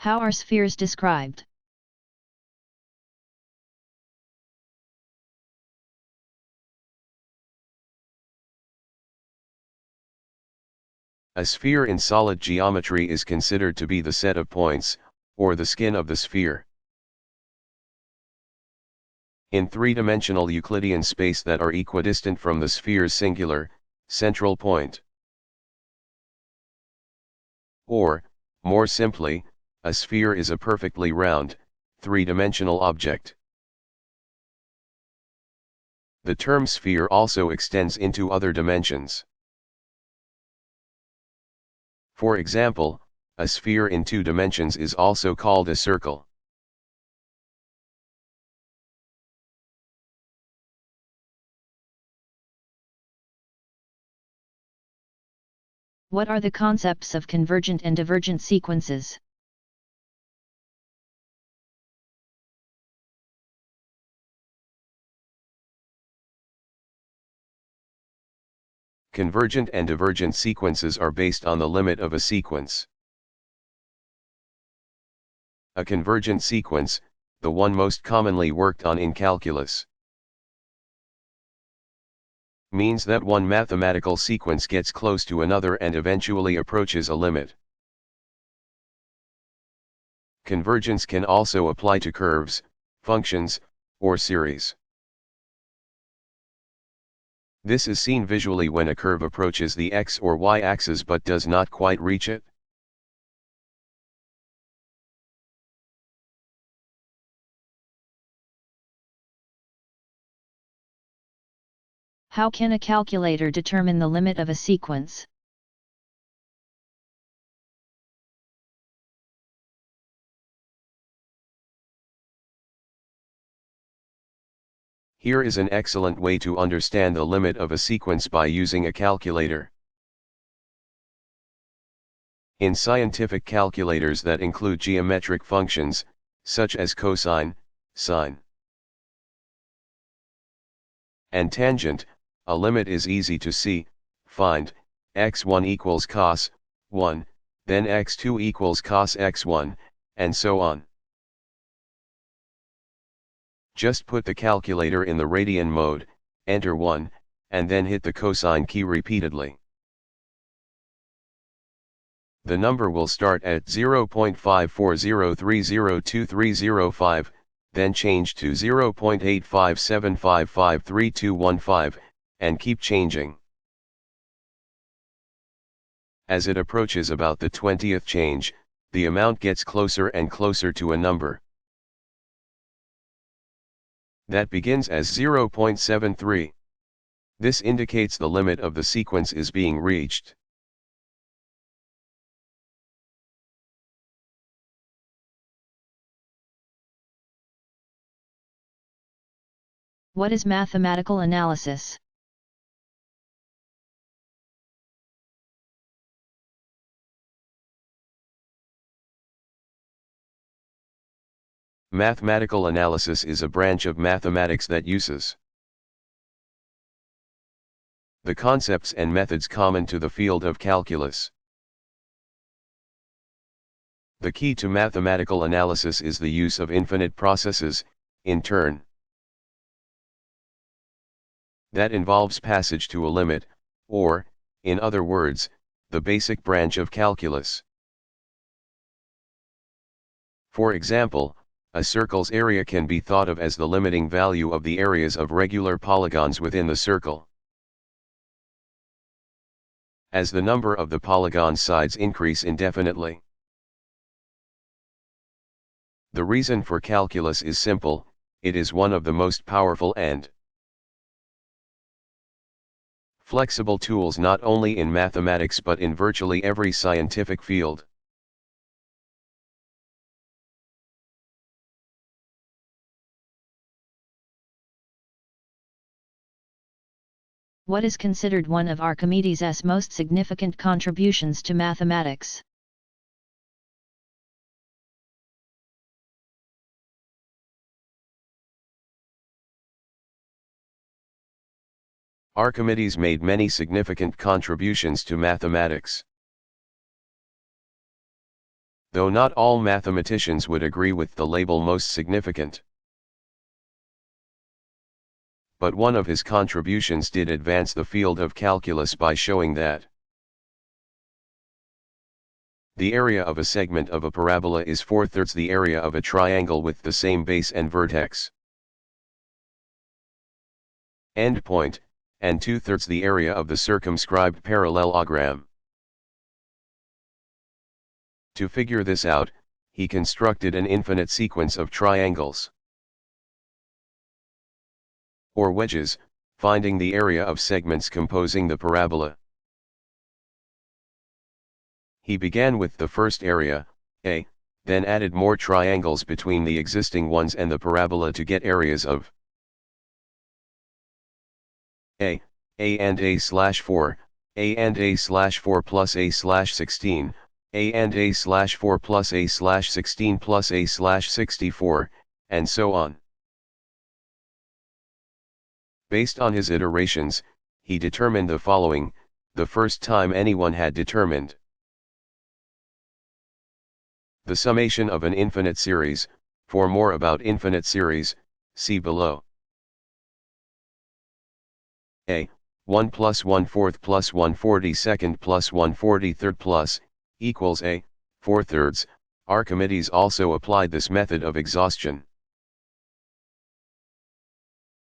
How are spheres described? A sphere in solid geometry is considered to be the set of points, or the skin of the sphere, in three-dimensional Euclidean space that are equidistant from the sphere's singular, central point. Or, more simply, a sphere is a perfectly round, three-dimensional object. The term sphere also extends into other dimensions. For example, a sphere in 2 dimensions is also called a circle. What are the concepts of convergent and divergent sequences? Convergent and divergent sequences are based on the limit of a sequence. A convergent sequence, the one most commonly worked on in calculus, means that one mathematical sequence gets close to another and eventually approaches a limit. Convergence can also apply to curves, functions, or series. This is seen visually when a curve approaches the x or y axis but does not quite reach it. How can a calculator determine the limit of a sequence? Here is an excellent way to understand the limit of a sequence by using a calculator. In scientific calculators that include geometric functions, such as cosine, sine, and tangent, a limit is easy to see. Find x1 equals cos 1, then x2 equals cos x1, and so on. Just put the calculator in the radian mode, enter 1, and then hit the cosine key repeatedly. The number will start at 0.540302305, then change to 0.857553215, and keep changing. As it approaches about the 20th change, the amount gets closer and closer to a number that begins as 0.73. This indicates the limit of the sequence is being reached. What is mathematical analysis? Mathematical analysis is a branch of mathematics that uses the concepts and methods common to the field of calculus. The key to mathematical analysis is the use of infinite processes, in turn. That involves passage to a limit, or, in other words, the basic branch of calculus. For example, a circle's area can be thought of as the limiting value of the areas of regular polygons within the circle. As the number of the polygon's sides increase indefinitely. The reason for calculus is simple: it is one of the most powerful and flexible tools not only in mathematics but in virtually every scientific field. What is considered one of Archimedes' most significant contributions to mathematics? Archimedes made many significant contributions to mathematics. though not all mathematicians would agree with the label most significant. But one of his contributions did advance the field of calculus by showing that the area of a segment of a parabola is 4/3 the area of a triangle with the same base and vertex, endpoint, and 2/3 the area of the circumscribed parallelogram. To figure this out, he constructed an infinite sequence of triangles, or wedges, finding the area of segments composing the parabola. He began with the first area, A, then added more triangles between the existing ones and the parabola to get areas of A and A/4, A and A/4 plus A/16, A and A/4 plus A/16 plus A/64, and so on. Based on his iterations, he determined the following, the first time anyone had determined the summation of an infinite series. For more about infinite series, see below. A, 1 plus 1/4 plus 1/42 plus 1/43 plus, equals A, 4/3. Archimedes also applied this method of exhaustion,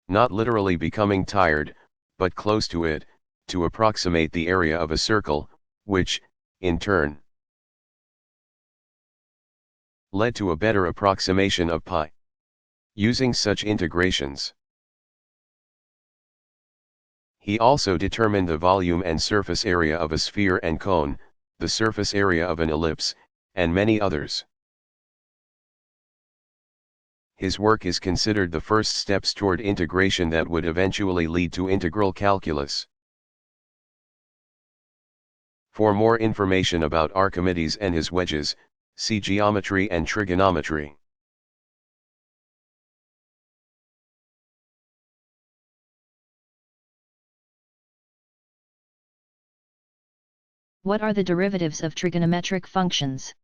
not literally becoming tired, but close to it, to approximate the area of a circle, which, in turn, led to a better approximation of pi. Using such integrations, he also determined the volume and surface area of a sphere and cone, the surface area of an ellipse, and many others. His work is considered the first steps toward integration that would eventually lead to integral calculus. For more information about Archimedes and his wedges, see geometry and trigonometry. What are the derivatives of trigonometric functions?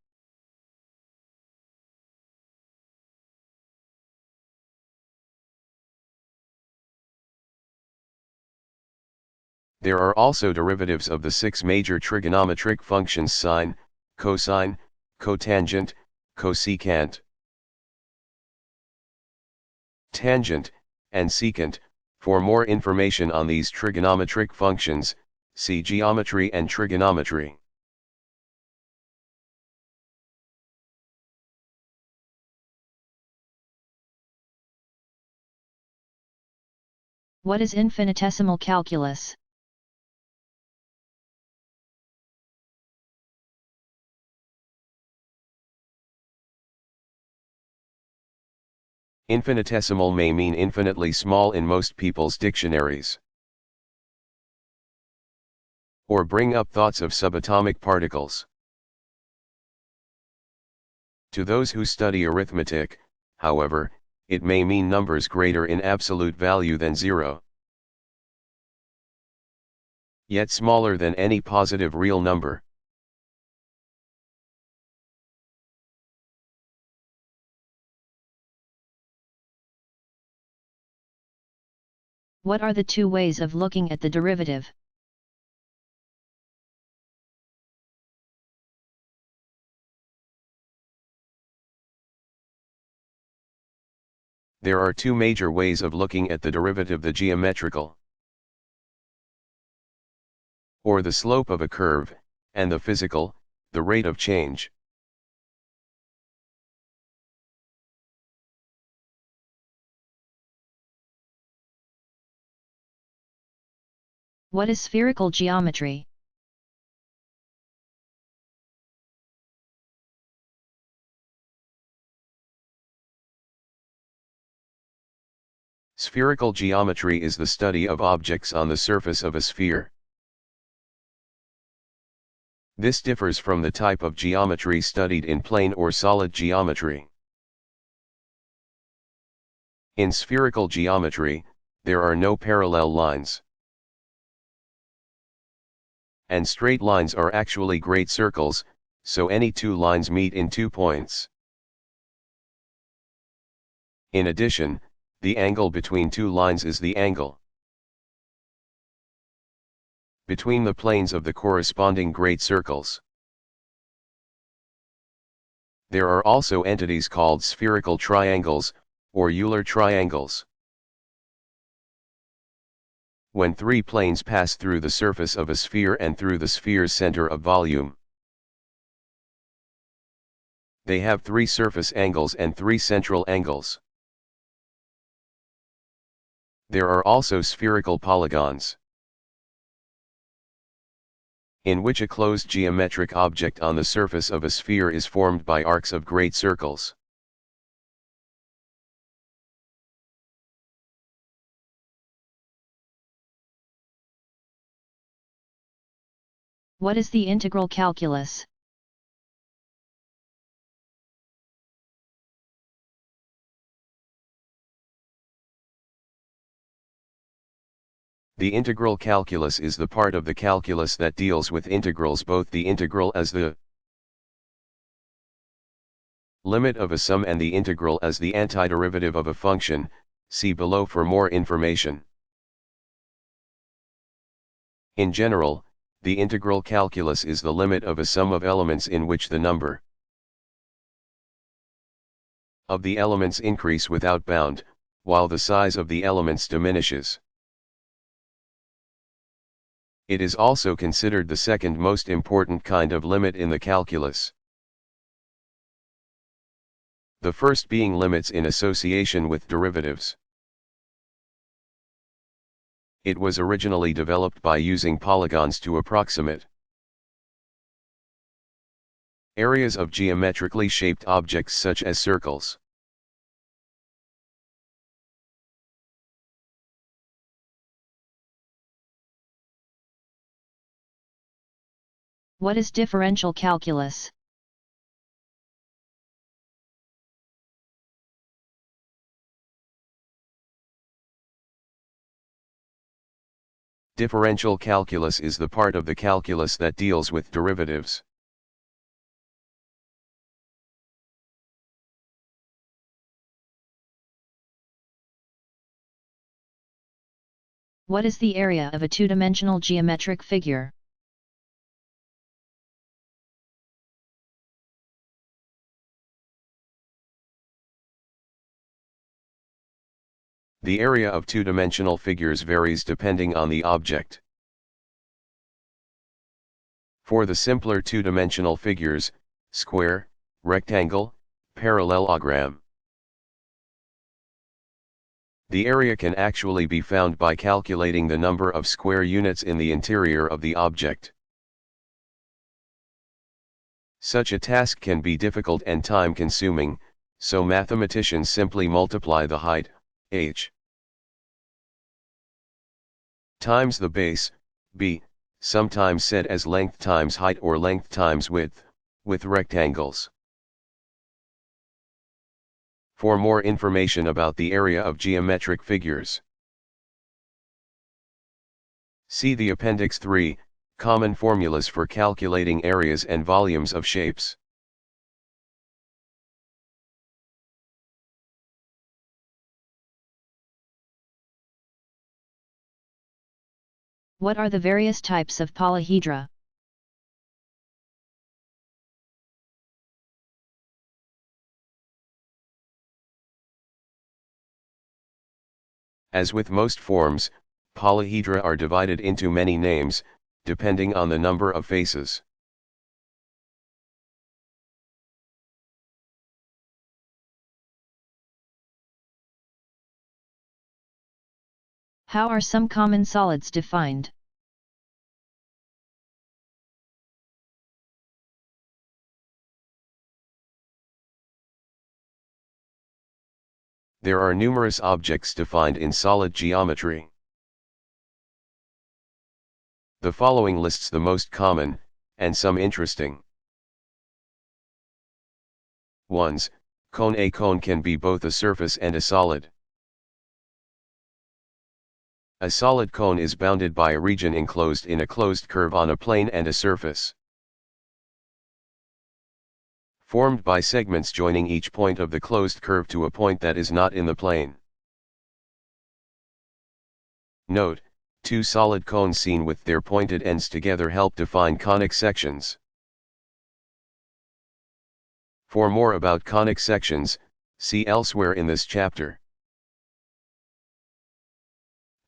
There are also derivatives of the 6 major trigonometric functions sine, cosine, cotangent, cosecant, tangent, and secant. For more information on these trigonometric functions, see geometry and trigonometry. What is infinitesimal calculus? Infinitesimal may mean infinitely small in most people's dictionaries, or bring up thoughts of subatomic particles. To those who study arithmetic, however, it may mean numbers greater in absolute value than 0, yet smaller than any positive real number. What are the 2 ways of looking at the derivative? There are 2 major ways of looking at the derivative: the geometrical, or the slope of a curve, and the physical, the rate of change. What is spherical geometry? Spherical geometry is the study of objects on the surface of a sphere. This differs from the type of geometry studied in plane or solid geometry. In spherical geometry, there are no parallel lines, and straight lines are actually great circles, so any two lines meet in 2 points. In addition, the angle between two lines is the angle between the planes of the corresponding great circles. There are also entities called spherical triangles, or Euler triangles. When three planes pass through the surface of a sphere and through the sphere's center of volume, they have 3 surface angles and 3 central angles. There are also spherical polygons, in which a closed geometric object on the surface of a sphere is formed by arcs of great circles. What is the integral calculus? The integral calculus is the part of the calculus that deals with integrals, both the integral as the limit of a sum and the integral as the antiderivative of a function. See below for more information. In general, the integral calculus is the limit of a sum of elements in which the number of the elements increase without bound, while the size of the elements diminishes. It is also considered the second most important kind of limit in the calculus. The first being limits in association with derivatives. It was originally developed by using polygons to approximate areas of geometrically shaped objects such as circles. What is differential calculus? Differential calculus is the part of the calculus that deals with derivatives. What is the area of a two-dimensional geometric figure? The area of two-dimensional figures varies depending on the object. For the simpler two-dimensional figures, square, rectangle, parallelogram, the area can actually be found by calculating the number of square units in the interior of the object. Such a task can be difficult and time-consuming, so mathematicians simply multiply the height, h, times the base, b, sometimes said as length times height or length times width, with rectangles. For more information about the area of geometric figures, see the Appendix 3, Common Formulas for Calculating Areas and Volumes of Shapes. What are the various types of polyhedra? As with most forms, polyhedra are divided into many names, depending on the number of faces. How are some common solids defined? There are numerous objects defined in solid geometry. The following lists the most common, and some interesting ones. Cone. A cone can be both a surface and a solid. A solid cone is bounded by a region enclosed in a closed curve on a plane and a surface. formed by segments joining each point of the closed curve to a point that is not in the plane. Note, two solid cones seen with their pointed ends together help define conic sections. For more about conic sections, see elsewhere in this chapter.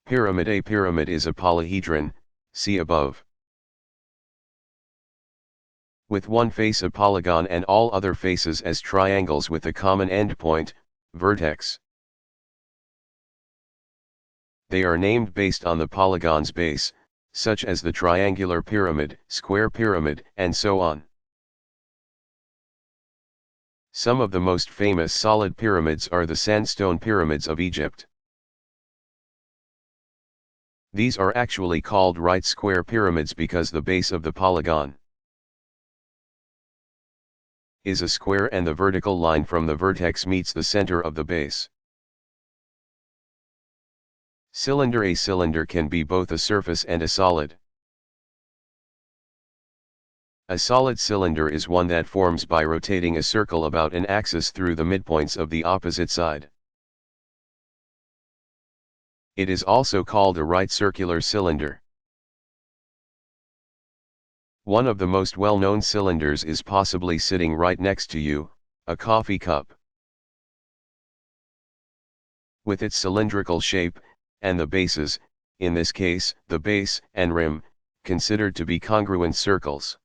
Pyramid. A pyramid is a polyhedron, see above. With one face a polygon and all other faces as triangles with a common endpoint, vertex. They are named based on the polygon's base, such as the triangular pyramid, square pyramid, and so on. Some of the most famous solid pyramids are the sandstone pyramids of Egypt. These are actually called right square pyramids because the base of the polygon is a square and the vertical line from the vertex meets the center of the base. Cylinder. A cylinder can be both a surface and a solid. A solid cylinder is one that forms by rotating a circle about an axis through the midpoints of the opposite side. It is also called a right circular cylinder. One of the most well-known cylinders is possibly sitting right next to you, a coffee cup. With its cylindrical shape, and the bases, in this case, the base and rim, considered to be congruent circles.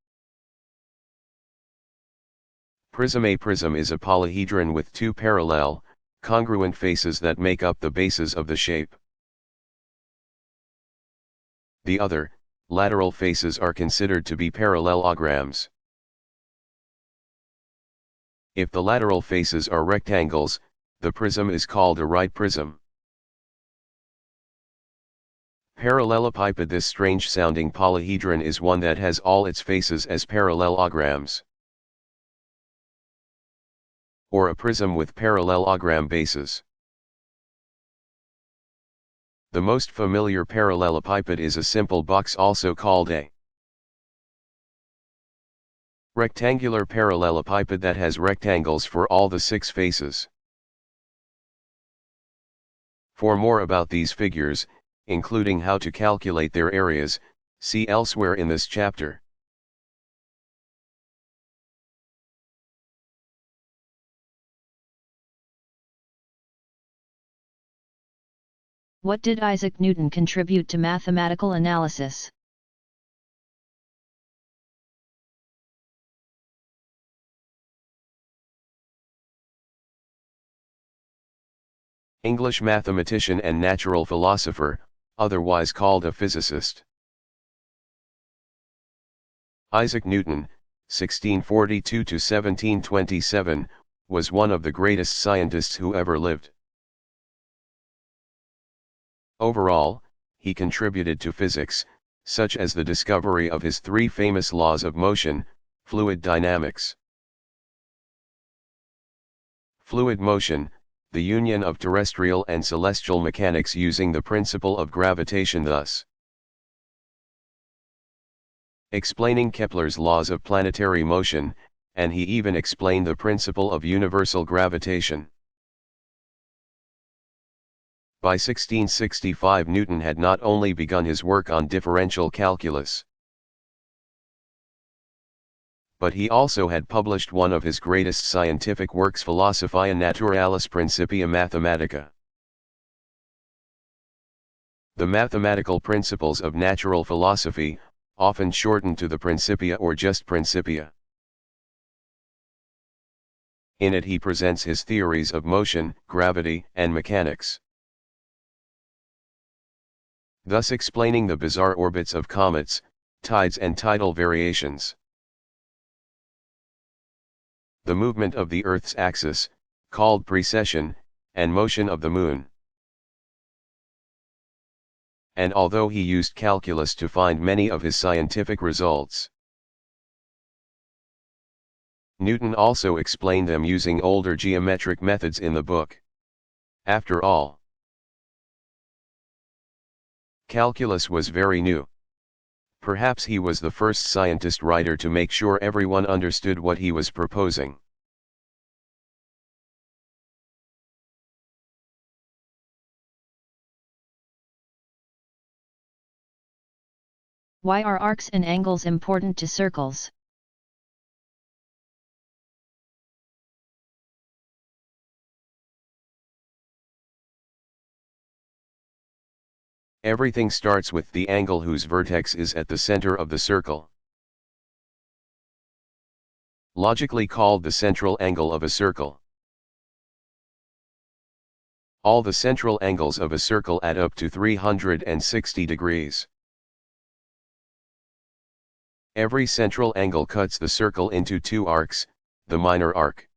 Prism. A prism is a polyhedron with two parallel, congruent faces that make up the bases of the shape. The other, lateral faces are considered to be parallelograms. If the lateral faces are rectangles, the prism is called a right prism. Parallelepiped. This strange-sounding polyhedron is one that has all its faces as parallelograms, or a prism with parallelogram bases. The most familiar parallelepiped is a simple box also called a rectangular parallelepiped that has rectangles for all the 6 faces. For more about these figures, including how to calculate their areas, see elsewhere in this chapter. What did Isaac Newton contribute to mathematical analysis? English mathematician and natural philosopher, otherwise called a physicist. Isaac Newton, 1642 to 1727, was one of the greatest scientists who ever lived. Overall, he contributed to physics, such as the discovery of his 3 famous laws of motion, fluid dynamics. Fluid motion, the union of terrestrial and celestial mechanics using the principle of gravitation, thus explaining Kepler's laws of planetary motion, and he even explained the principle of universal gravitation. By 1665 Newton had not only begun his work on differential calculus, but he also had published one of his greatest scientific works, Philosophiae Naturalis Principia Mathematica. The mathematical principles of natural philosophy, often shortened to the Principia or just Principia. In it he presents his theories of motion, gravity, and mechanics, thus explaining the bizarre orbits of comets, tides and tidal variations, the movement of the Earth's axis, called precession, and motion of the Moon. And although he used calculus to find many of his scientific results, Newton also explained them using older geometric methods in the book. After all, calculus was very new. Perhaps he was the first scientist writer to make sure everyone understood what he was proposing. Why are arcs and angles important to circles? Everything starts with the angle whose vertex is at the center of the circle. Logically called the central angle of a circle. All the central angles of a circle add up to 360 degrees. Every central angle cuts the circle into two arcs, the minor arc,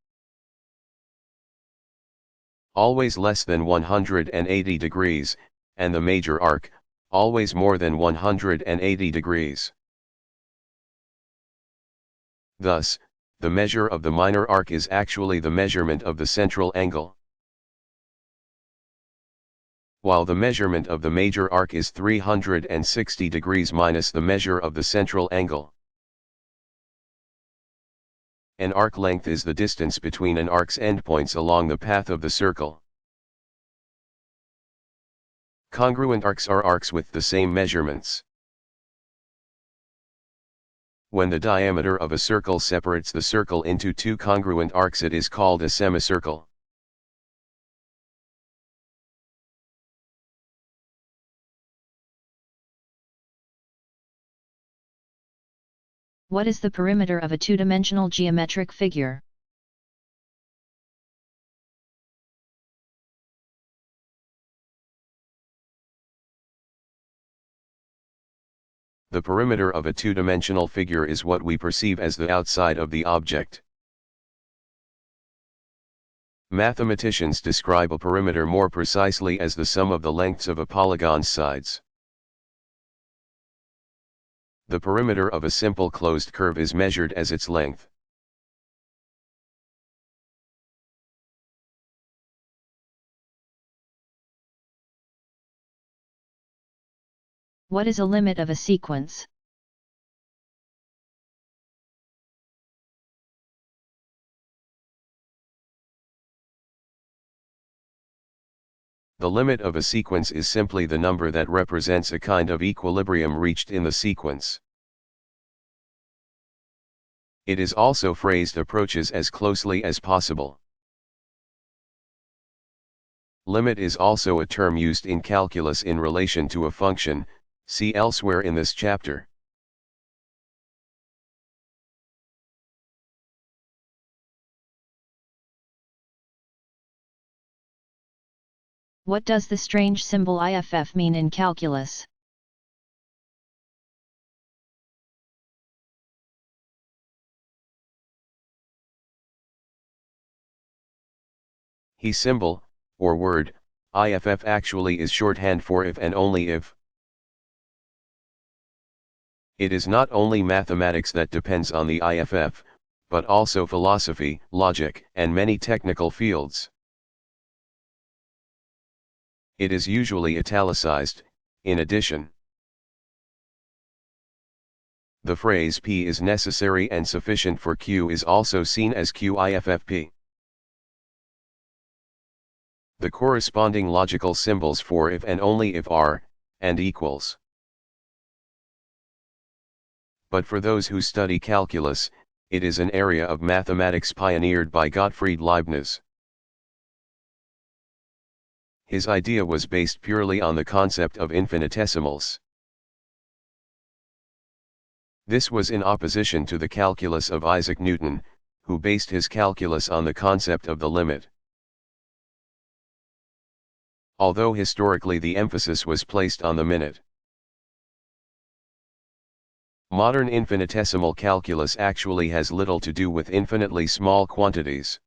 always less than 180 degrees, and the major arc, always more than 180 degrees. Thus, the measure of the minor arc is actually the measurement of the central angle, while the measurement of the major arc is 360 degrees minus the measure of the central angle. An arc length is the distance between an arc's endpoints along the path of the circle. Congruent arcs are arcs with the same measurements. When the diameter of a circle separates the circle into two congruent arcs, it is called a semicircle. What is the perimeter of a two-dimensional geometric figure? The perimeter of a two-dimensional figure is what we perceive as the outside of the object. Mathematicians describe a perimeter more precisely as the sum of the lengths of a polygon's sides. The perimeter of a simple closed curve is measured as its length. What is a limit of a sequence? The limit of a sequence is simply the number that represents a kind of equilibrium reached in the sequence. It is also phrased approaches as closely as possible. Limit is also a term used in calculus in relation to a function, see elsewhere in this chapter. What does the strange symbol IFF mean in calculus? He symbol, or word, IFF actually is shorthand for if and only if. It is not only mathematics that depends on the IFF, but also philosophy, logic, and many technical fields. It is usually italicized, in addition. The phrase P is necessary and sufficient for Q is also seen as QIFFP. The corresponding logical symbols for if and only if are, and equals. But for those who study calculus, it is an area of mathematics pioneered by Gottfried Leibniz. His idea was based purely on the concept of infinitesimals. This was in opposition to the calculus of Isaac Newton, who based his calculus on the concept of the limit. Although historically the emphasis was placed on the minute. Modern infinitesimal calculus actually has little to do with infinitely small quantities.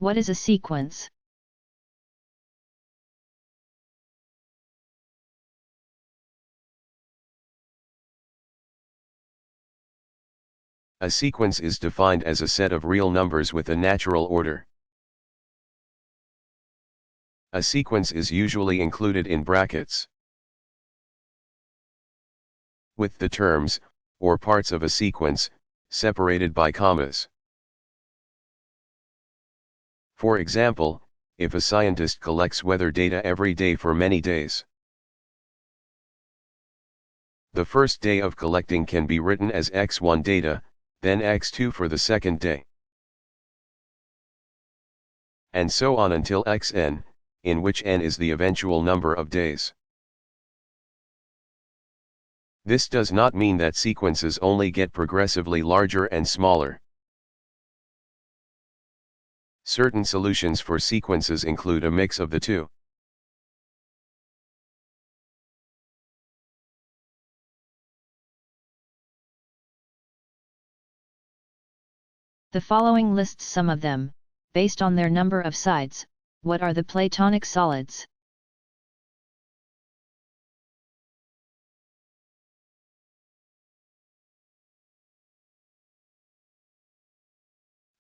What is a sequence? A sequence is defined as a set of real numbers with a natural order. A sequence is usually included in brackets, with the terms, or parts of a sequence, separated by commas. For example, if a scientist collects weather data every day for many days, the first day of collecting can be written as x1 data, then x2 for the second day, and so on until xn, in which n is the eventual number of days. This does not mean that sequences only get progressively larger and smaller. Certain solutions for sequences include a mix of the two. The following lists some of them, based on their number of sides. What are the Platonic solids?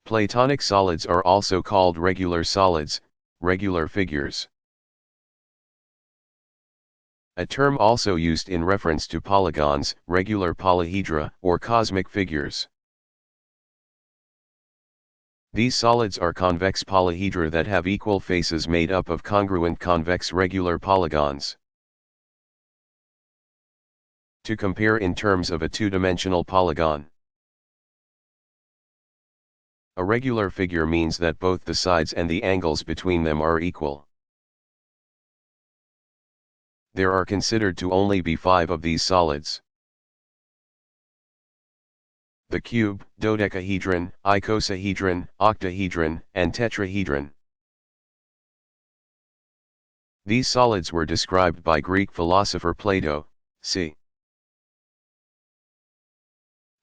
Platonic solids are also called regular solids, regular figures. A term also used in reference to polygons, regular polyhedra, or cosmic figures. These solids are convex polyhedra that have equal faces made up of congruent convex regular polygons. To compare in terms of a two-dimensional polygon, a regular figure means that both the sides and the angles between them are equal. There are considered to only be 5 of these solids: the cube, dodecahedron, icosahedron, octahedron, and tetrahedron. These solids were described by Greek philosopher Plato, c.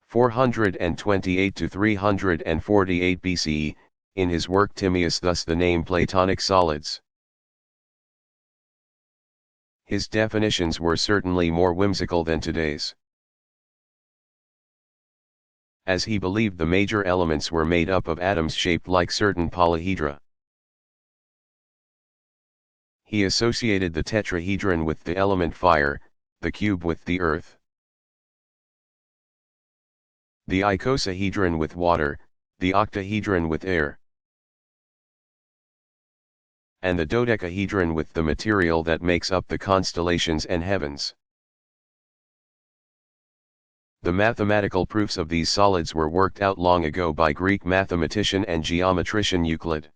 428 to 348 BCE, in his work Timaeus, thus the name Platonic solids. His definitions were certainly more whimsical than today's, as he believed the major elements were made up of atoms shaped like certain polyhedra. He associated the tetrahedron with the element fire, the cube with the earth, the icosahedron with water, the octahedron with air, and the dodecahedron with the material that makes up the constellations and heavens. The mathematical proofs of these solids were worked out long ago by Greek mathematician and geometrician Euclid.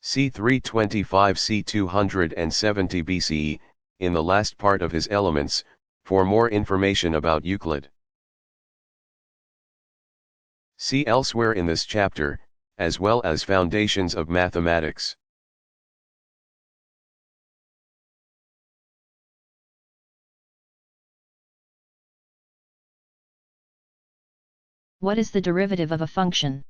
c. 325–c. 270 BCE, in the last part of his Elements, for more information about Euclid. See elsewhere in this chapter, as well as Foundations of Mathematics. What is the derivative of a function?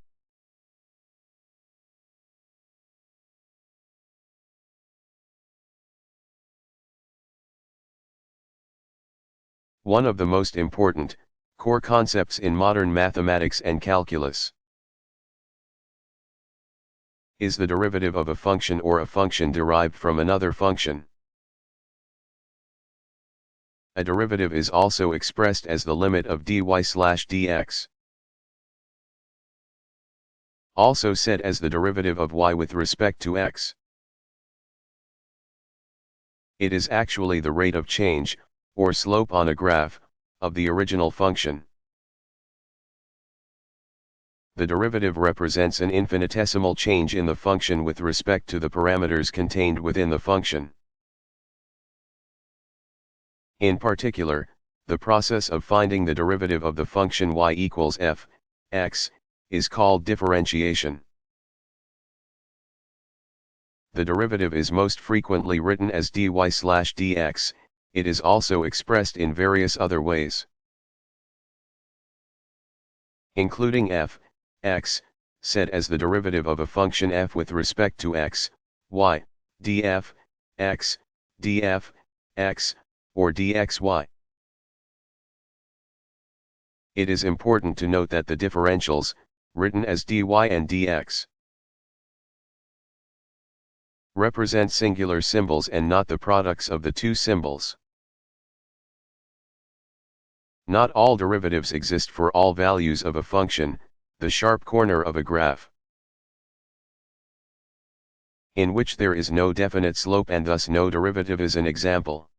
One of the most important, core concepts in modern mathematics and calculus is the derivative of a function or a function derived from another function. A derivative is also expressed as the limit of dy/dx. Also said as the derivative of y with respect to x. It is actually the rate of change, or slope on a graph, of the original function. The derivative represents an infinitesimal change in the function with respect to the parameters contained within the function. In particular, the process of finding the derivative of the function y equals f, x, is called differentiation. The derivative is most frequently written as dy/dx, it is also expressed in various other ways, including f, x, said as the derivative of a function f with respect to x, y, df, x, df, x, or dxy. It is important to note that the differentials, written as dy and dx, represent singular symbols and not the products of the two symbols. Not all derivatives exist for all values of a function, the sharp corner of a graph. in which there is no definite slope and thus no derivative is an example.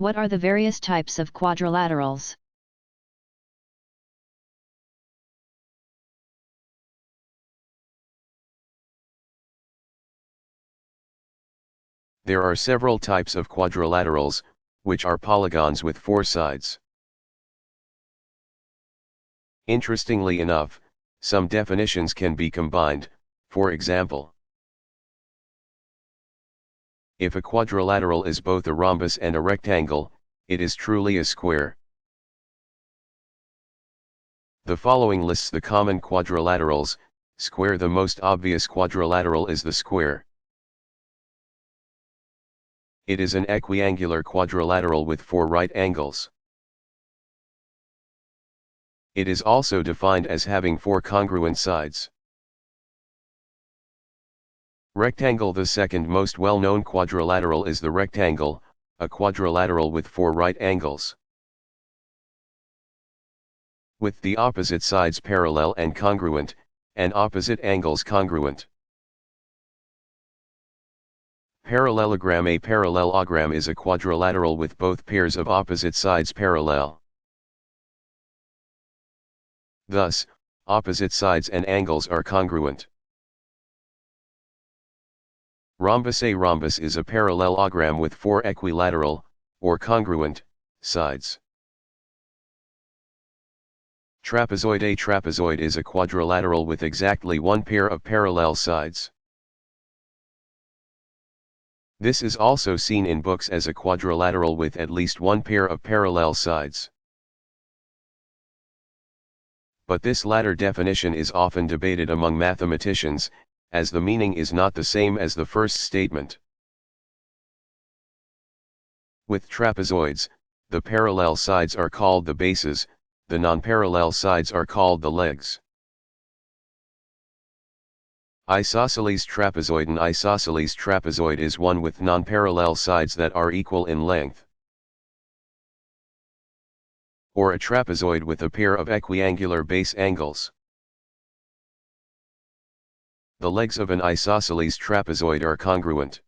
What are the various types of quadrilaterals? There are several types of quadrilaterals, which are polygons with four sides. Interestingly enough, some definitions can be combined, for example, if a quadrilateral is both a rhombus and a rectangle, it is truly a square. The following lists the common quadrilaterals. Square. The most obvious quadrilateral is the square. It is an equiangular quadrilateral with four right angles. It is also defined as having four congruent sides. Rectangle. The second most well-known quadrilateral is the rectangle, a quadrilateral with four right angles, with the opposite sides parallel and congruent, and opposite angles congruent. Parallelogram. A parallelogram is a quadrilateral with both pairs of opposite sides parallel. Thus, opposite sides and angles are congruent. Rhombus. A rhombus is a parallelogram with four equilateral, or congruent, sides. Trapezoid. A trapezoid is a quadrilateral with exactly one pair of parallel sides. This is also seen in books as a quadrilateral with at least one pair of parallel sides. But this latter definition is often debated among mathematicians, as the meaning is not the same as the first statement. With trapezoids, the parallel sides are called the bases, the non-parallel sides are called the legs. Isosceles trapezoid. An isosceles trapezoid is one with non-parallel sides that are equal in length. Or a trapezoid with a pair of equiangular base angles. The legs of an isosceles trapezoid are congruent.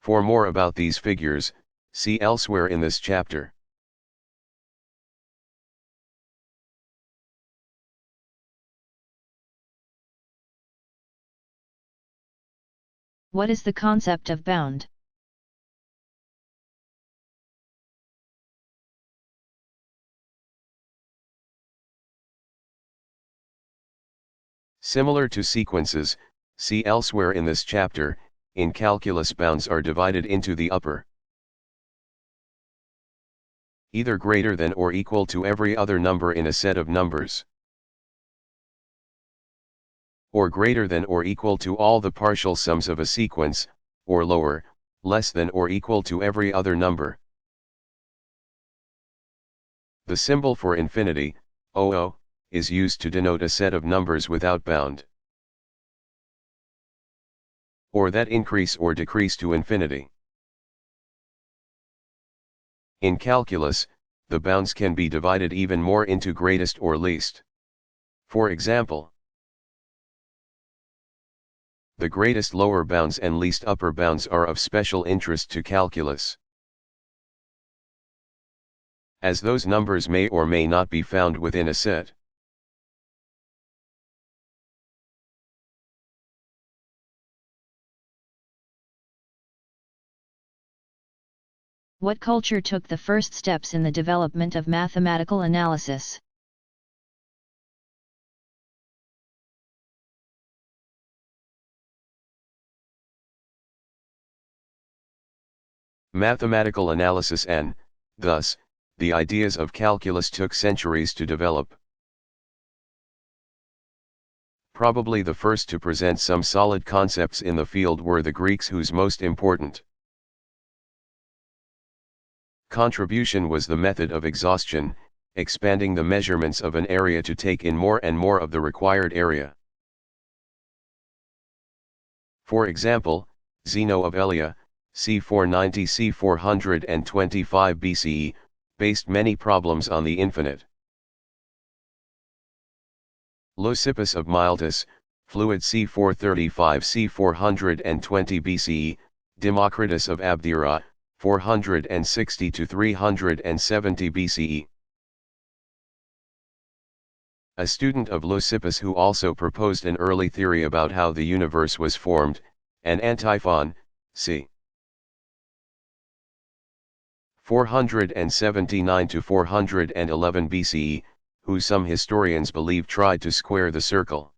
For more about these figures, see elsewhere in this chapter. What is the concept of bound? Similar to sequences, see elsewhere in this chapter. In calculus, bounds are divided into the upper, either greater than or equal to every other number in a set of numbers, or greater than or equal to all the partial sums of a sequence, or lower, less than or equal to every other number. The symbol for infinity, OO, is used to denote a set of numbers without bound, or that increase or decrease to infinity. In calculus, the bounds can be divided even more into greatest or least. For example, the greatest lower bounds and least upper bounds are of special interest to calculus, as those numbers may or may not be found within a set. What culture took the first steps in the development of mathematical analysis? Mathematical analysis and, thus, the ideas of calculus took centuries to develop. Probably the first to present some solid concepts in the field were the Greeks, whose most important contribution was the method of exhaustion, expanding the measurements of an area to take in more and more of the required area. For example, Zeno of Elea, c. 490–c. 425 BCE, based many problems on the infinite. Leucippus of Miletus, fluid c. 435–c. 420 BCE, Democritus of Abdera, 460–370 BCE. A student of Leucippus who also proposed an early theory about how the universe was formed, and Antiphon, c. 479–411 BCE, who some historians believe tried to square the circle,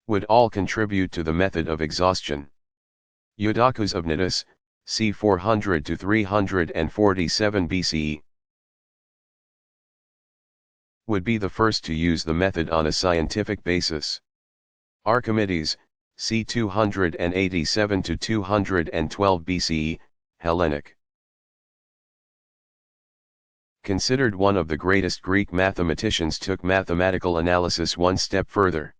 would all contribute to the method of exhaustion. Eudoxus of Cnidus, c. 400–347 BCE, would be the first to use the method on a scientific basis. Archimedes, c. 287–212 BCE, Hellenic. Considered one of the greatest Greek mathematicians, took mathematical analysis one step further.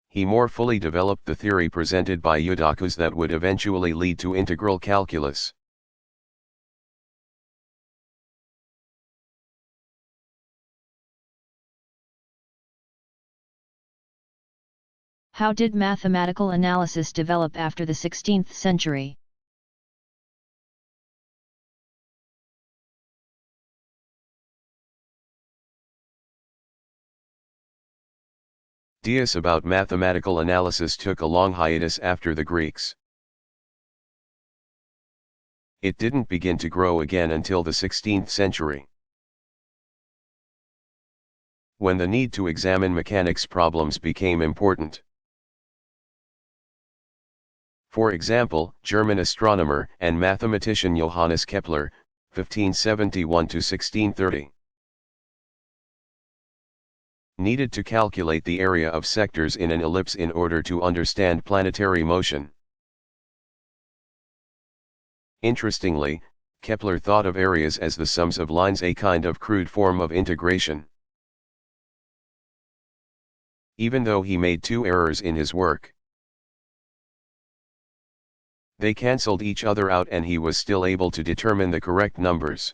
He more fully developed the theory presented by Eudoxus that would eventually lead to integral calculus. How did mathematical analysis develop after the 16th century? Ideas about mathematical analysis took a long hiatus after the Greeks. It didn't begin to grow again until the 16th century, when the need to examine mechanics problems became important. For example, German astronomer and mathematician Johannes Kepler, 1571–1630, needed to calculate the area of sectors in an ellipse in order to understand planetary motion. Interestingly, Kepler thought of areas as the sums of lines, a kind of crude form of integration. Even though he made two errors in his work, they cancelled each other out and he was still able to determine the correct numbers.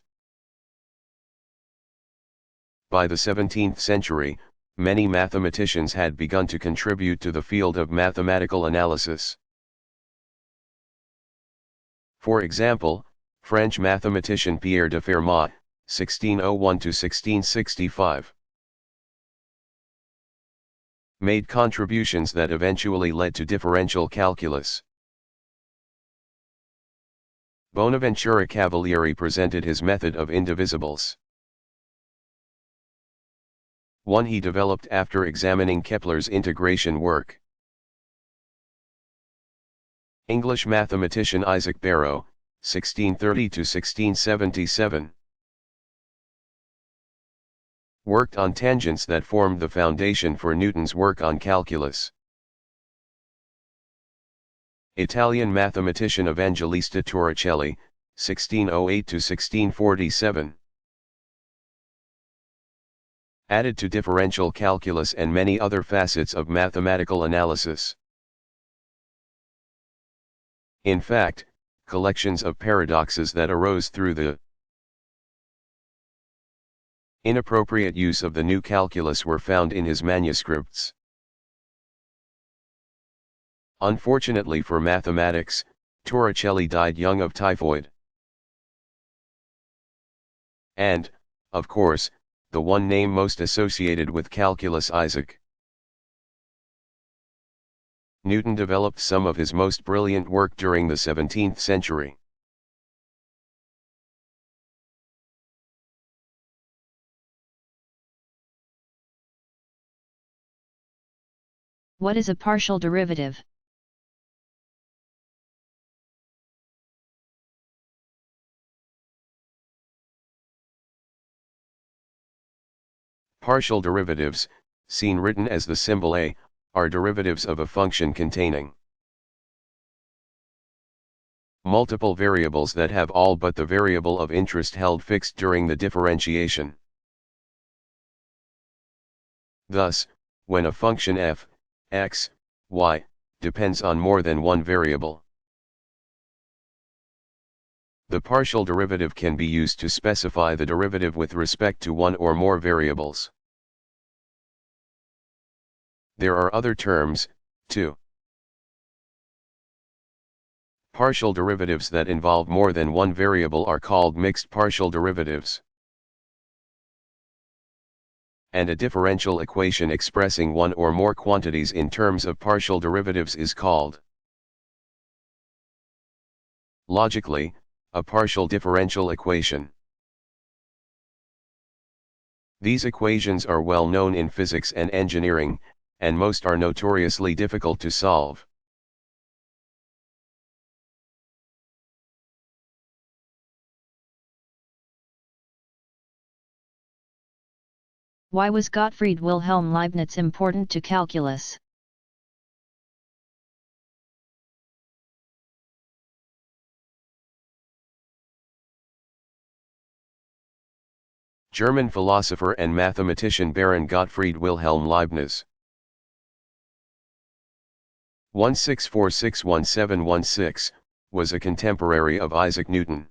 By the 17th century, many mathematicians had begun to contribute to the field of mathematical analysis. For example, French mathematician Pierre de Fermat, 1601–1665, made contributions that eventually led to differential calculus. Bonaventura Cavalieri presented his method of indivisibles, one he developed after examining Kepler's integration work. English mathematician Isaac Barrow, 1630–1677, worked on tangents that formed the foundation for Newton's work on calculus. Italian mathematician Evangelista Torricelli, 1608–1647, added to differential calculus and many other facets of mathematical analysis. In fact, collections of paradoxes that arose through the inappropriate use of the new calculus were found in his manuscripts. Unfortunately for mathematics, Torricelli died young of typhoid. And, of course, the one name most associated with calculus, Isaac Newton, developed some of his most brilliant work during the 17th century. What is a partial derivative? Partial derivatives, seen written as the symbol a, are derivatives of a function containing multiple variables that have all but the variable of interest held fixed during the differentiation. Thus, when a function f, x, y, depends on more than one variable. The partial derivative can be used to specify the derivative with respect to one or more variables. There are other terms, too. Partial derivatives that involve more than one variable are called mixed partial derivatives. And a differential equation expressing one or more quantities in terms of partial derivatives is called, logically, a partial differential equation. These equations are well known in physics and engineering, and most are notoriously difficult to solve. Why was Gottfried Wilhelm Leibniz important to calculus? German philosopher and mathematician Baron Gottfried Wilhelm Leibniz. 16461716, was a contemporary of Isaac Newton.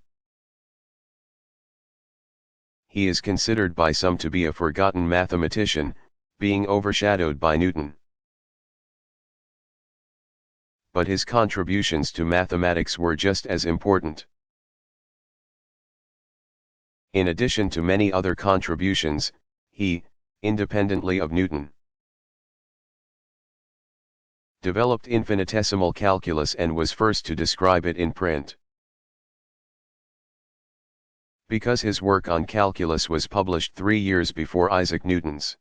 He is considered by some to be a forgotten mathematician, being overshadowed by Newton. But his contributions to mathematics were just as important. In addition to many other contributions, he, independently of Newton, developed infinitesimal calculus and was first to describe it in print. Because his work on calculus was published 3 years before Isaac Newton's,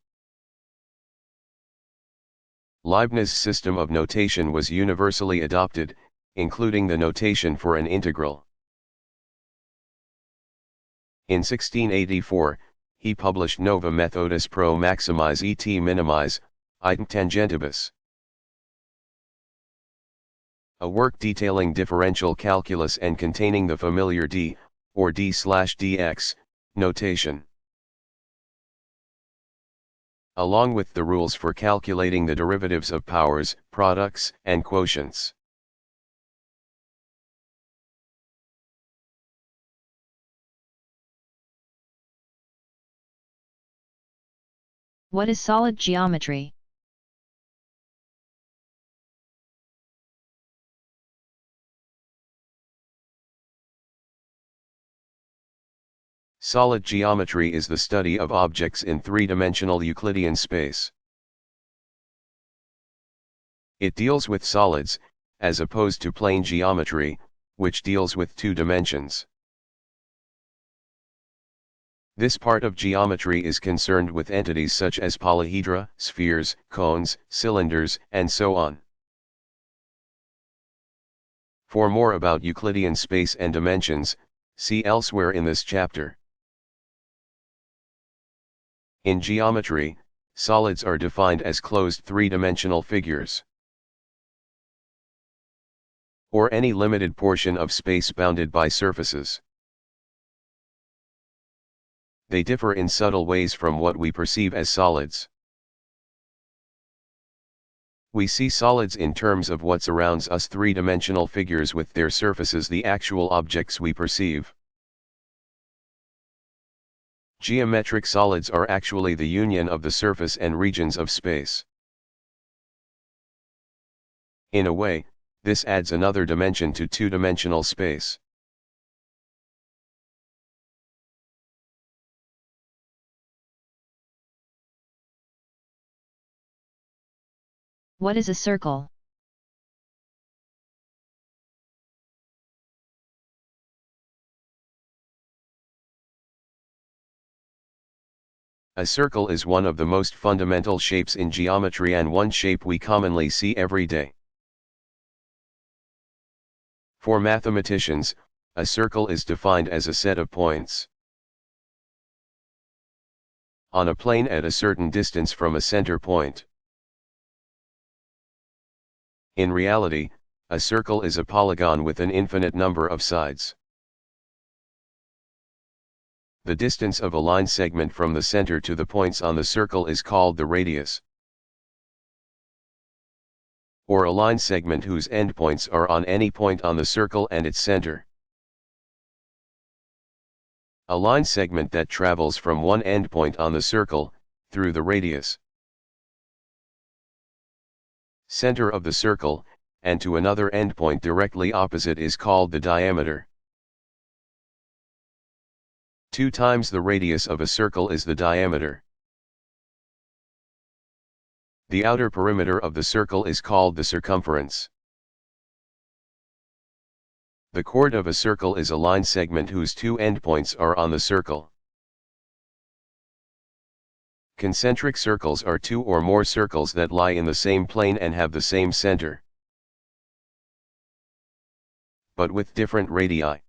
Leibniz's system of notation was universally adopted, including the notation for an integral. In 1684, he published Nova Methodus pro maximise et minimise, item tangentibus, a work detailing differential calculus and containing the familiar d, or d/dx, notation, along with the rules for calculating the derivatives of powers, products, and quotients. What is solid geometry? Solid geometry is the study of objects in three-dimensional Euclidean space. It deals with solids, as opposed to plane geometry, which deals with 2 dimensions. This part of geometry is concerned with entities such as polyhedra, spheres, cones, cylinders, and so on. For more about Euclidean space and dimensions, see elsewhere in this chapter. In geometry, solids are defined as closed three-dimensional figures, or any limited portion of space bounded by surfaces. They differ in subtle ways from what we perceive as solids. We see solids in terms of what surrounds us, three-dimensional figures with their surfaces, the actual objects we perceive. Geometric solids are actually the union of the surface and regions of space. In a way, this adds another dimension to two-dimensional space. What is a circle? A circle is one of the most fundamental shapes in geometry and one shape we commonly see every day. For mathematicians, a circle is defined as a set of points on a plane at a certain distance from a center point. In reality, a circle is a polygon with an infinite number of sides. The distance of a line segment from the center to the points on the circle is called the radius. or a line segment whose endpoints are on any point on the circle and its center. A line segment that travels from one endpoint on the circle, through the radius, center of the circle, and to another endpoint directly opposite is called the diameter. 2 times the radius of a circle is the diameter. The outer perimeter of the circle is called the circumference. The chord of a circle is a line segment whose 2 endpoints are on the circle. Concentric circles are 2 or more circles that lie in the same plane and have the same center, but with different radii.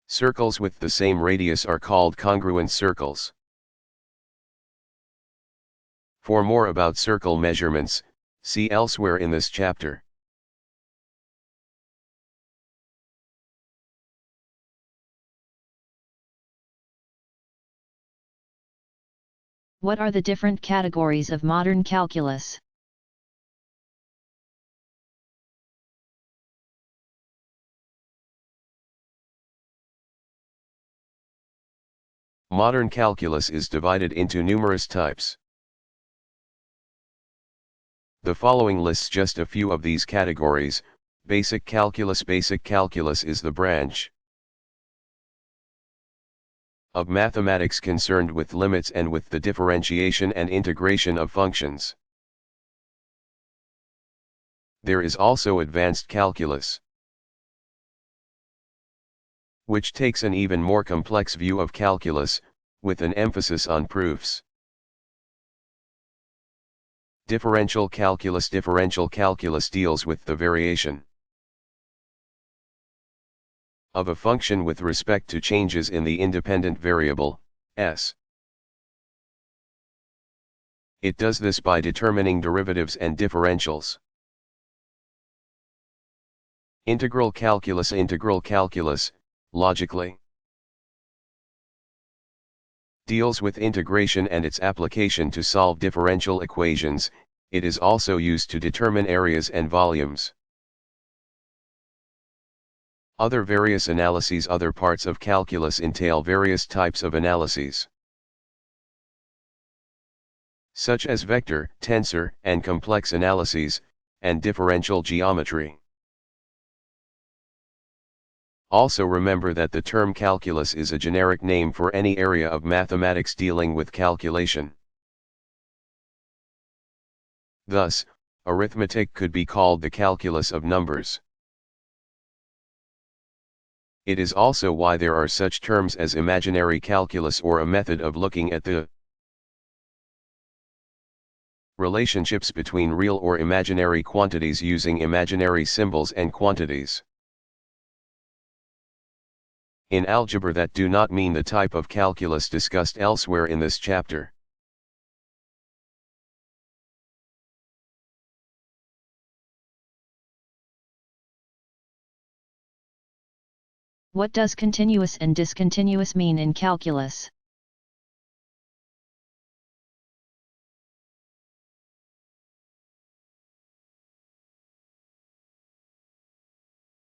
Circles with the same radius are called congruent circles. For more about circle measurements, see elsewhere in this chapter. What are the different categories of modern calculus? Modern calculus is divided into numerous types. The following lists just a few of these categories. Basic calculus. Basic calculus is the branch of mathematics concerned with limits and with the differentiation and integration of functions. There is also advanced calculus, which takes an even more complex view of calculus, with an emphasis on proofs. Differential calculus. Differential calculus deals with the variation of a function with respect to changes in the independent variable, s. It does this by determining derivatives and differentials. Integral calculus. Integral calculus, logically, deals with integration and its application to solve differential equations. It is also used to determine areas and volumes. Other various analyses. Other parts of calculus entail various types of analyses, such as vector, tensor, and complex analyses, and differential geometry. Also remember that the term calculus is a generic name for any area of mathematics dealing with calculation. Thus, arithmetic could be called the calculus of numbers. It is also why there are such terms as imaginary calculus, or a method of looking at the relationships between real or imaginary quantities using imaginary symbols and quantities in algebra that do not mean the type of calculus discussed elsewhere in this chapter. What does continuous and discontinuous mean in calculus?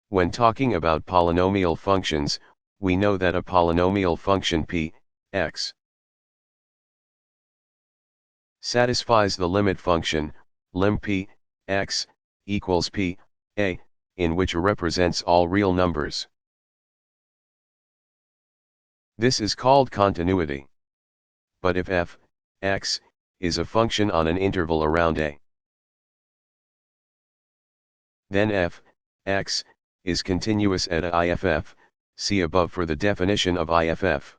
When talking about polynomial functions, we know that a polynomial function p, x, satisfies the limit function, lim p, x, equals p, a, in which a represents all real numbers. This is called continuity. But if f, x, is a function on an interval around a, then f, x, is continuous at a IFF, see above for the definition of IFF.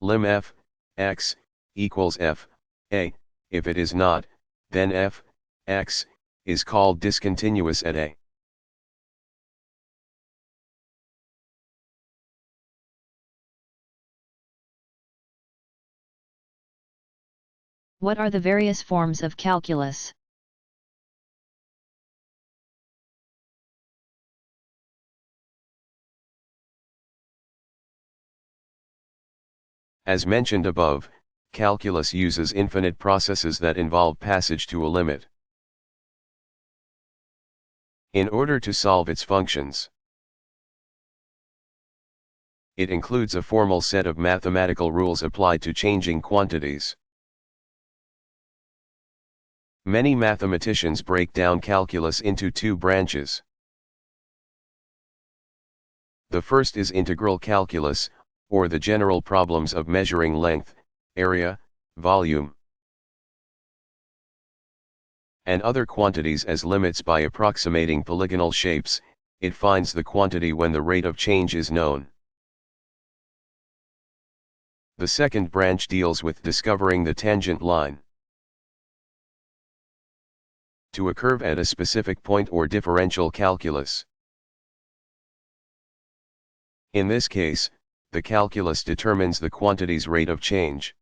Lim f, x, equals f, a, if it is not, then f, x, is called discontinuous at a. What are the various forms of calculus? As mentioned above, calculus uses infinite processes that involve passage to a limit. In order to solve its functions, it includes a formal set of mathematical rules applied to changing quantities. Many mathematicians break down calculus into two branches. The first is integral calculus, or the general problems of measuring length, area, volume, and other quantities as limits by approximating polygonal shapes. It finds the quantity when the rate of change is known. The second branch deals with discovering the tangent line to a curve at a specific point, or differential calculus. In this case, the calculus determines the quantity's rate of change.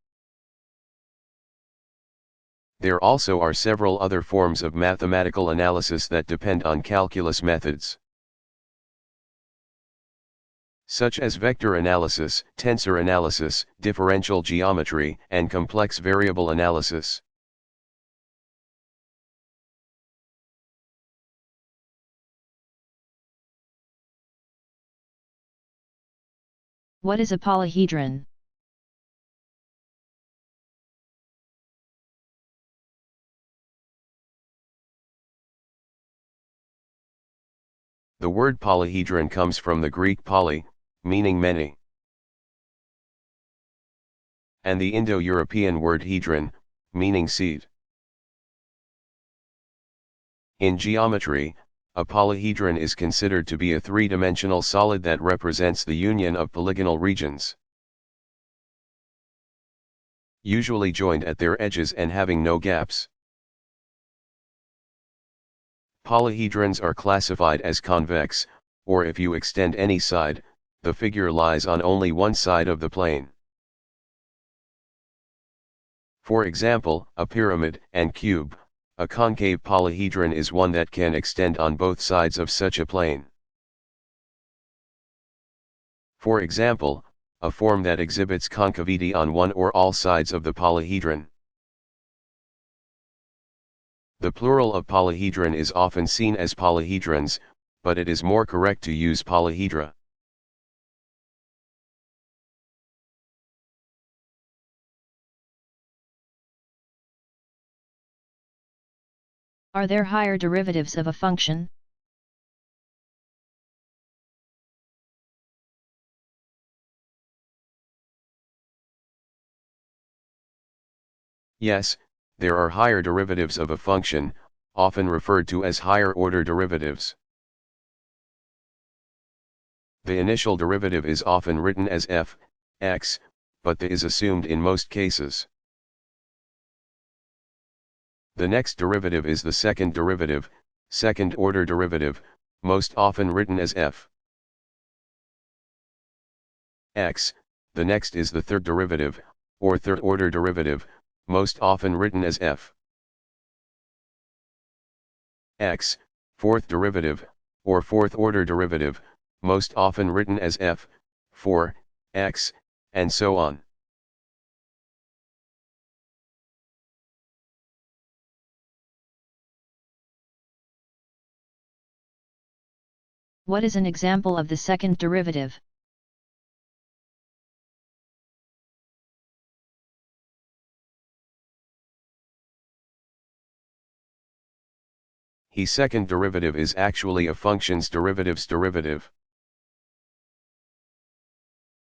There also are several other forms of mathematical analysis that depend on calculus methods, such as vector analysis, tensor analysis, differential geometry, and complex variable analysis. What is a polyhedron? The word polyhedron comes from the Greek poly, meaning many, and the Indo-European word hedron, meaning seed. In geometry, a polyhedron is considered to be a three-dimensional solid that represents the union of polygonal regions, usually joined at their edges and having no gaps. Polyhedrons are classified as convex, or if you extend any side, the figure lies on only one side of the plane. For example, a pyramid and cube. A concave polyhedron is one that can extend on both sides of such a plane. For example, a form that exhibits concavity on one or all sides of the polyhedron. The plural of polyhedron is often seen as polyhedrons, but it is more correct to use polyhedra. Are there higher derivatives of a function? Yes, there are higher derivatives of a function, often referred to as higher-order derivatives. The initial derivative is often written as f, x, but the is assumed in most cases. The next derivative is the second derivative, second-order derivative, most often written as f, x. The next is the third derivative, or third-order derivative, most often written as f, x. Fourth derivative, or fourth-order derivative, most often written as f, 4, x, and so on. What is an example of the second derivative? The second derivative is actually a function's derivative's derivative.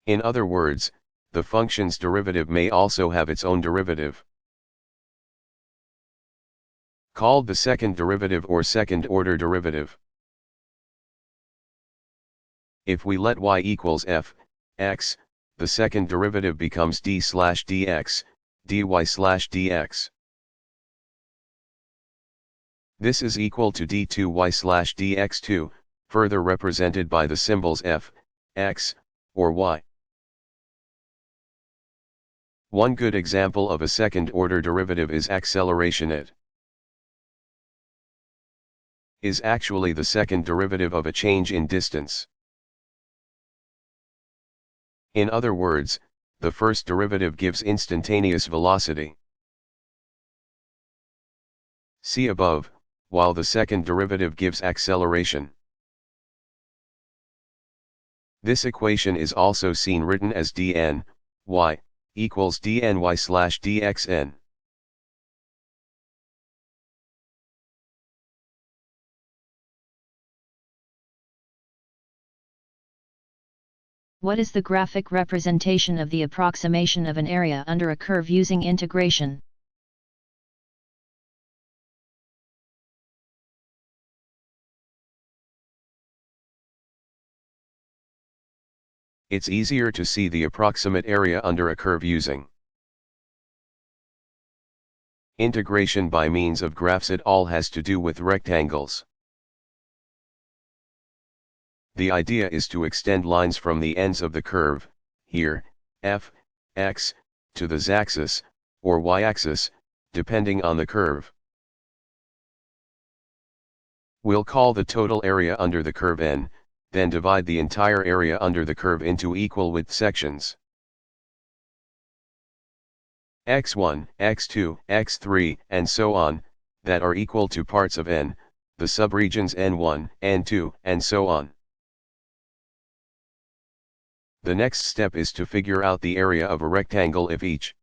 In other words, the function's derivative may also have its own derivative, called the second derivative or second-order derivative. If we let y equals f, x, the second derivative becomes d/dx, dy/dx. This is equal to d2y/dx2, further represented by the symbols f, x, or y. One good example of a second-order derivative is acceleration. It is actually the second derivative of a change in distance. In other words, the first derivative gives instantaneous velocity. See above, while the second derivative gives acceleration. This equation is also seen written as dn y equals dny slash dxn. What is the graphic representation of the approximation of an area under a curve using integration? It's easier to see the approximate area under a curve using integration by means of graphs. It all has to do with rectangles. The idea is to extend lines from the ends of the curve, here, f, x, to the z-axis, or y-axis, depending on the curve. We'll call the total area under the curve n, then divide the entire area under the curve into equal width sections. x1, x2, x3, and so on, that are equal to parts of n, the subregions n1, n2, and so on. The next step is to figure out the area of a rectangle if each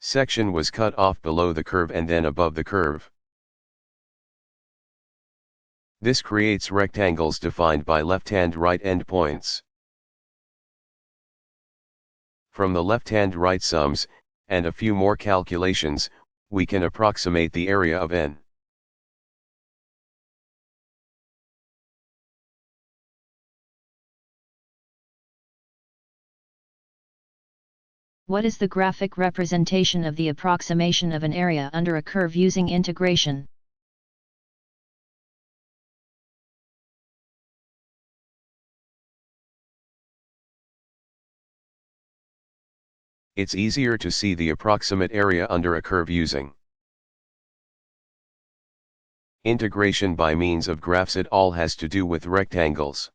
section was cut off below the curve and then above the curve. This creates rectangles defined by left-hand right endpoints. From the left-hand right sums, and a few more calculations, we can approximate the area of n. What is the graphic representation of the approximation of an area under a curve using integration? It's easier to see the approximate area under a curve using integration by means of graphs. It all has to do with rectangles.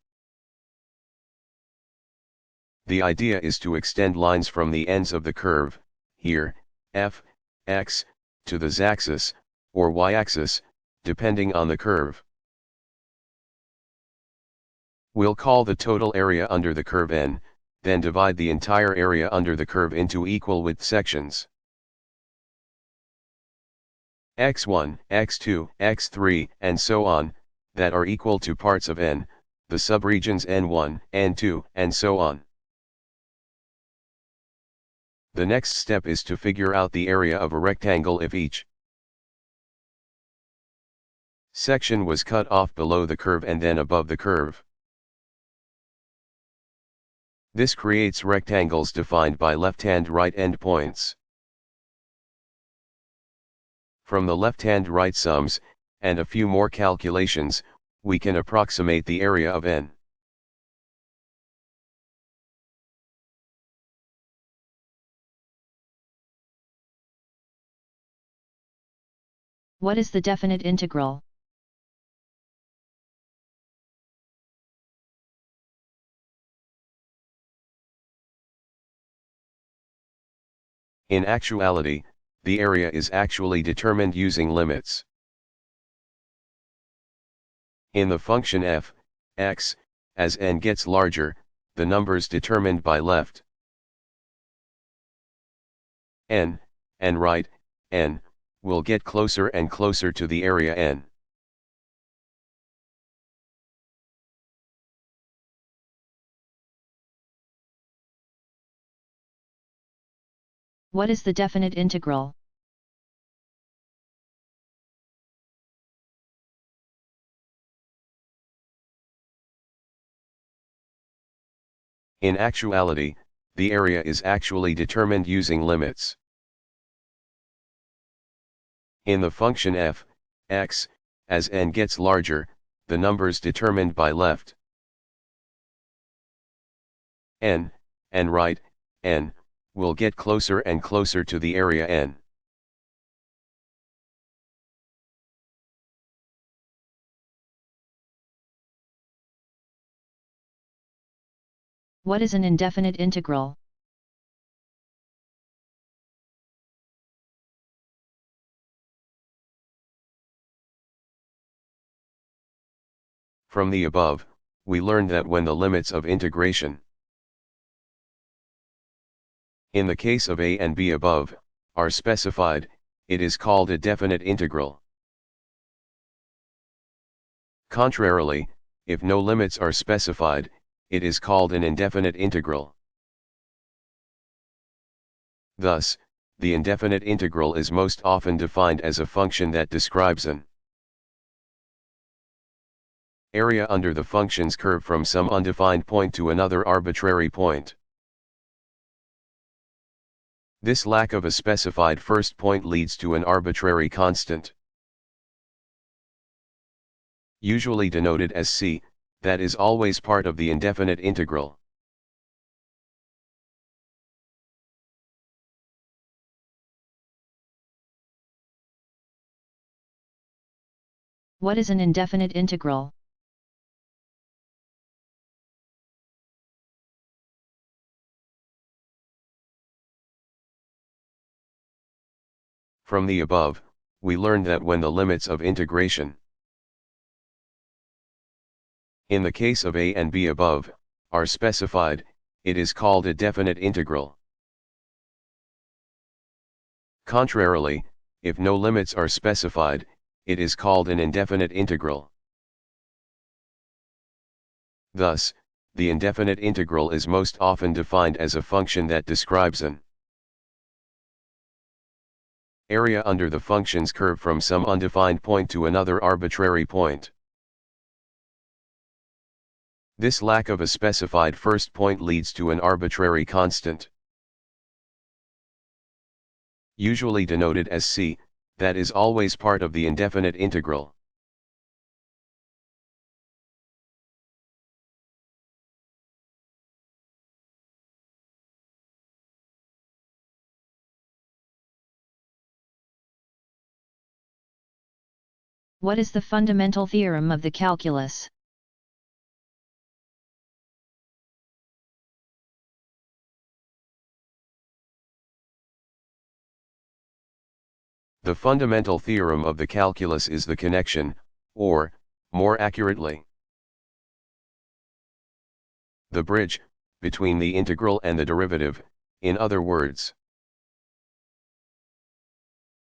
The idea is to extend lines from the ends of the curve, here, f, x, to the z-axis, or y-axis, depending on the curve. We'll call the total area under the curve n, then divide the entire area under the curve into equal width sections. x1, x2, x3, and so on, that are equal to parts of n, the subregions n1, n2, and so on. The next step is to figure out the area of a rectangle if each section was cut off below the curve and then above the curve. This creates rectangles defined by left-hand right endpoints. From the left-hand right sums, and a few more calculations, we can approximate the area of n. What is the definite integral? In actuality, the area is actually determined using limits. In the function f, x, as n gets larger, the numbers determined by left n, and right n, will get closer and closer to the area n. What is the definite integral? In actuality, the area is actually determined using limits. In the function f, x, as n gets larger, the numbers determined by left n, and right n, will get closer and closer to the area n. What is an indefinite integral? From the above, we learned that when the limits of integration in the case of a and b above are specified, it is called a definite integral. Contrarily, if no limits are specified, it is called an indefinite integral. Thus, the indefinite integral is most often defined as a function that describes an area under the function's curve from some undefined point to another arbitrary point. This lack of a specified first point leads to an arbitrary constant, usually denoted as c, that is always part of the indefinite integral. What is an indefinite integral? From the above, we learned that when the limits of integration in the case of a and b above are specified, it is called a definite integral. Contrarily, if no limits are specified, it is called an indefinite integral. Thus, the indefinite integral is most often defined as a function that describes an area under the function's curve from some undefined point to another arbitrary point. This lack of a specified first point leads to an arbitrary constant, usually denoted as c, that is always part of the indefinite integral. What is the fundamental theorem of the calculus? The fundamental theorem of the calculus is the connection, or, more accurately, the bridge, between the integral and the derivative, in other words.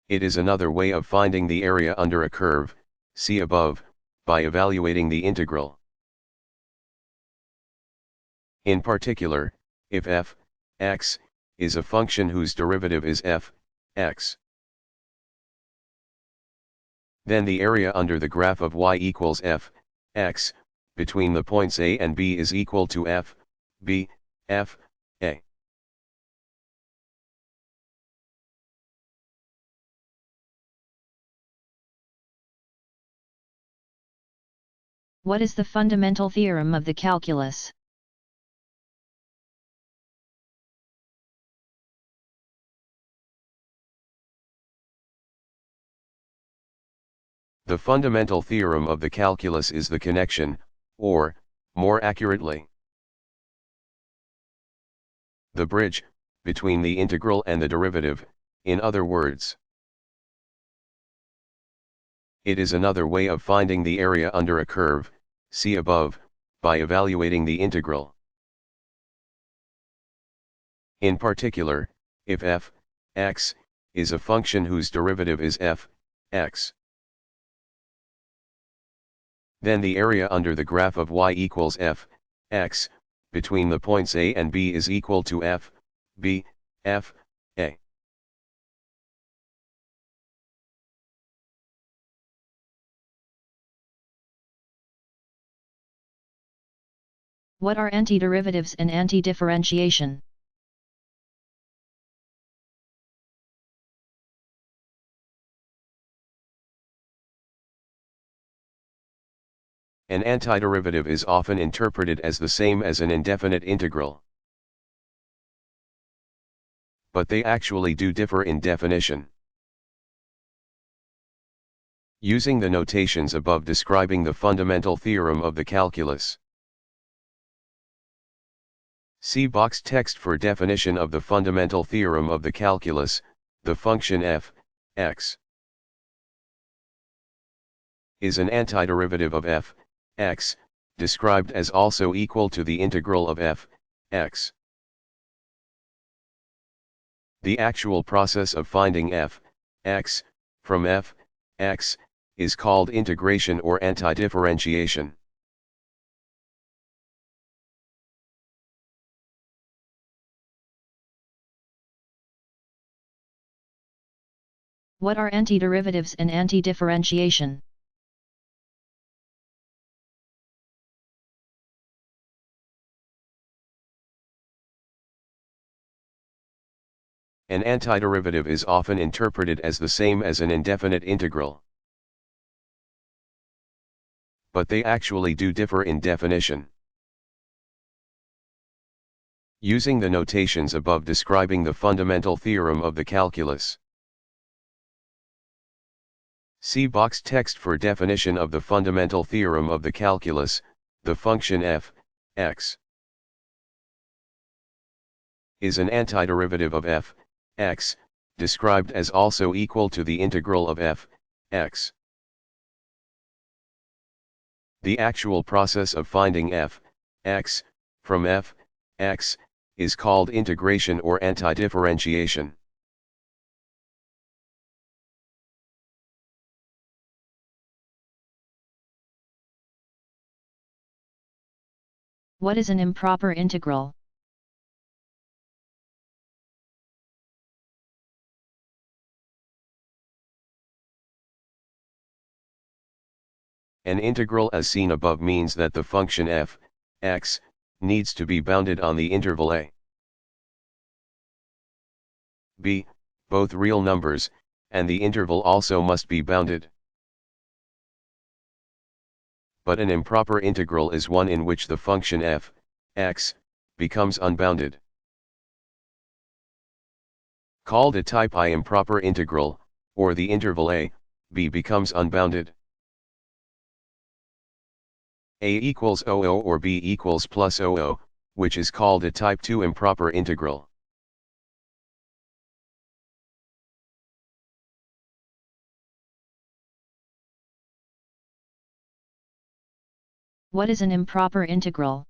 It is another way of finding the area under a curve, see above, by evaluating the integral. In particular, if f, x, is a function whose derivative is f, x, then the area under the graph of y equals f, x, between the points a and b is equal to f, b, f, a. What is the fundamental theorem of the calculus? The fundamental theorem of the calculus is the connection, or, more accurately, the bridge, between the integral and the derivative, in other words. It is another way of finding the area under a curve, see above, by evaluating the integral. In particular, if f, x, is a function whose derivative is f, x, then the area under the graph of y equals f, x, between the points a and b is equal to f, b, f, a. What are antiderivatives and antidifferentiation? An antiderivative is often interpreted as the same as an indefinite integral, but they actually do differ in definition. Using the notations above describing the fundamental theorem of the calculus, See box text for definition of the fundamental theorem of the calculus. The function f, x, is an antiderivative of f, x, described as also equal to the integral of f, x. The actual process of finding f, x, from f, x, is called integration or antidifferentiation. What are antiderivatives and antidifferentiation? An antiderivative is often interpreted as the same as an indefinite integral. But they actually do differ in definition. Using the notations above describing the fundamental theorem of the calculus. See box text for definition of the fundamental theorem of the calculus. The function f, x, is an antiderivative of f, x, described as also equal to the integral of f, x. The actual process of finding f, x, from f, x, is called integration or antidifferentiation. What is an improper integral? An integral as seen above means that the function f, x, needs to be bounded on the interval a, b, both real numbers, and the interval also must be bounded. But an improper integral is one in which the function f, x, becomes unbounded. Called a type I improper integral, or the interval a, b becomes unbounded. A equals 00 or b equals plus 00, which is called a type II improper integral. What is an improper integral?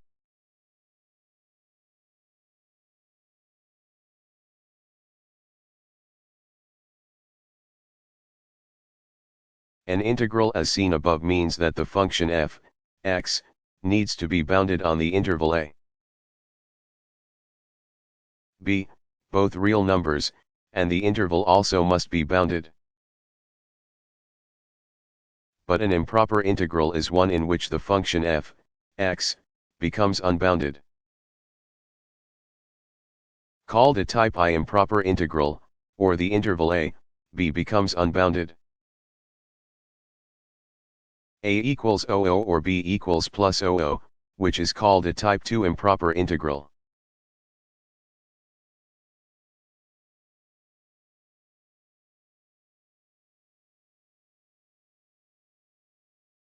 An integral as seen above means that the function f, x, needs to be bounded on the interval a, b, both real numbers, and the interval also must be bounded. But an improper integral is one in which the function f, x, becomes unbounded. Called a type I improper integral, or the interval a, b becomes unbounded. A equals 00 or b equals plus 00, which is called a type II improper integral.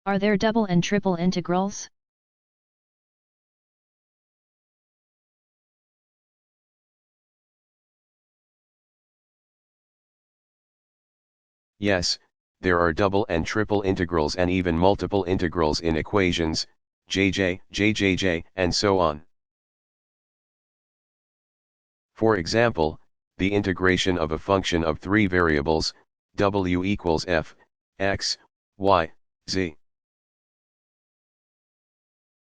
Are there double and triple integrals? Yes, there are double and triple integrals and even multiple integrals in equations, jj, jjj, and so on. For example, the integration of a function of three variables, w equals f, x, y, z,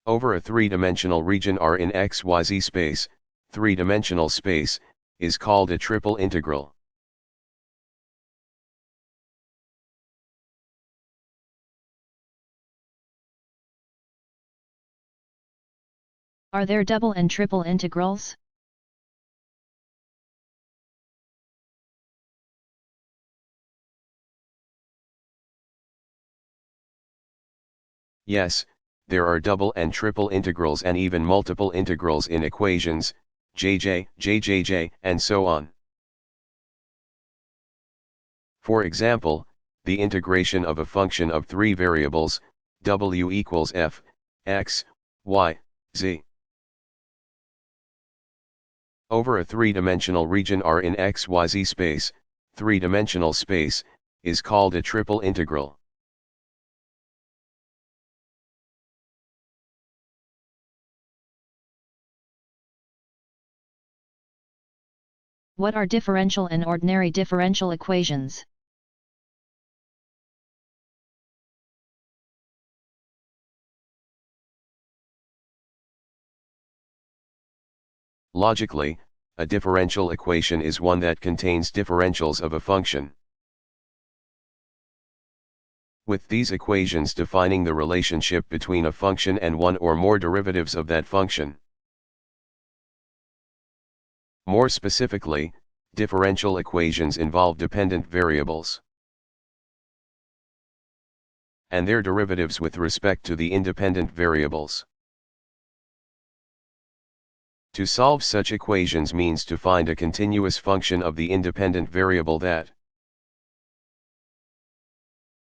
over a three-dimensional region R in xyz space, three-dimensional space, is called a triple integral. Are there double and triple integrals? Yes, there are double and triple integrals and even multiple integrals in equations, jj, jjj, and so on. For example, the integration of a function of three variables, w equals f, x, y, z, over a three-dimensional region R in XYZ space, three-dimensional space, is called a triple integral. What are differential and ordinary differential equations? Logically, a differential equation is one that contains differentials of a function, with these equations defining the relationship between a function and one or more derivatives of that function. More specifically, differential equations involve dependent variables and their derivatives with respect to the independent variables. To solve such equations means to find a continuous function of the independent variable that,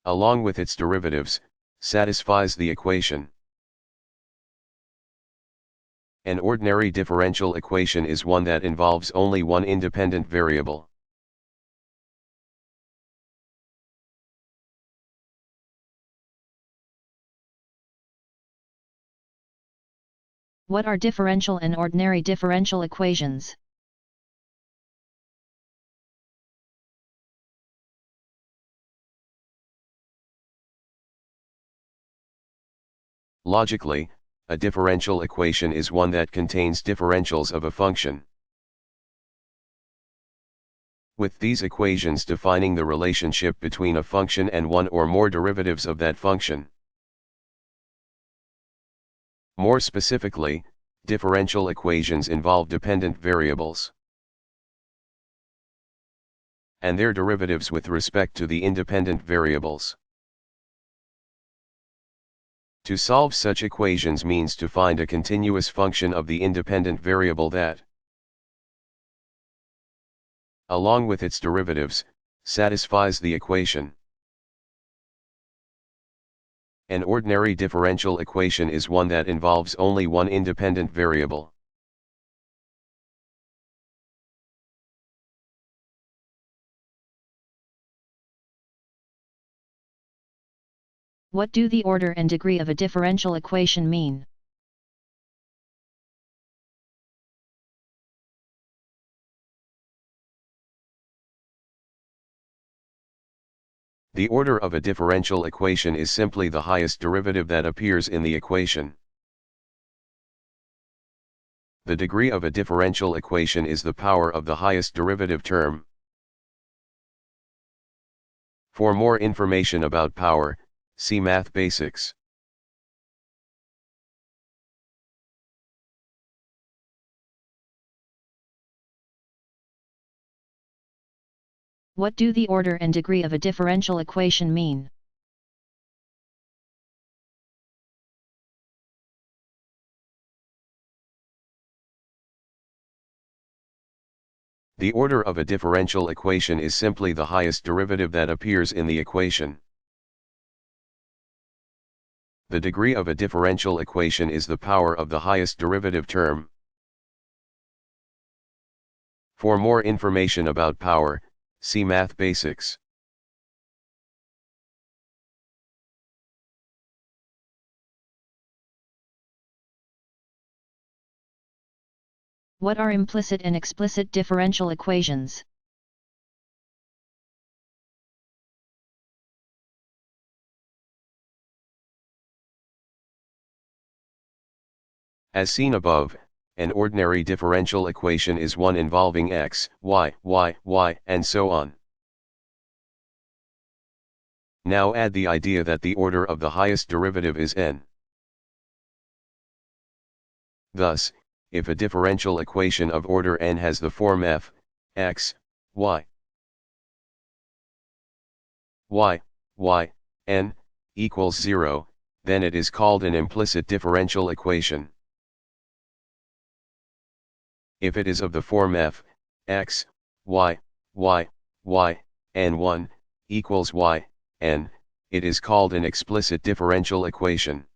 along with its derivatives, satisfies the equation. An ordinary differential equation is one that involves only one independent variable. What are differential and ordinary differential equations? Logically, a differential equation is one that contains differentials of a function, with these equations defining the relationship between a function and one or more derivatives of that function. More specifically, differential equations involve dependent variables and their derivatives with respect to the independent variables. To solve such equations means to find a continuous function of the independent variable that, along with its derivatives, satisfies the equation. An ordinary differential equation is one that involves only one independent variable. What do the order and degree of a differential equation mean? The order of a differential equation is simply the highest derivative that appears in the equation. The degree of a differential equation is the power of the highest derivative term. For more information about power, see Math Basics. What do the order and degree of a differential equation mean? The order of a differential equation is simply the highest derivative that appears in the equation. The degree of a differential equation is the power of the highest derivative term. For more information about power, see Math Basics. What are implicit and explicit differential equations? As seen above, an ordinary differential equation is one involving x, y, y, y, and so on. Now add the idea that the order of the highest derivative is n. Thus, if a differential equation of order n has the form f, x, y, y, y, n, equals 0, then it is called an implicit differential equation. If it is of the form f, x, y, y, y, n 1, equals y, n, it is called an explicit differential equation.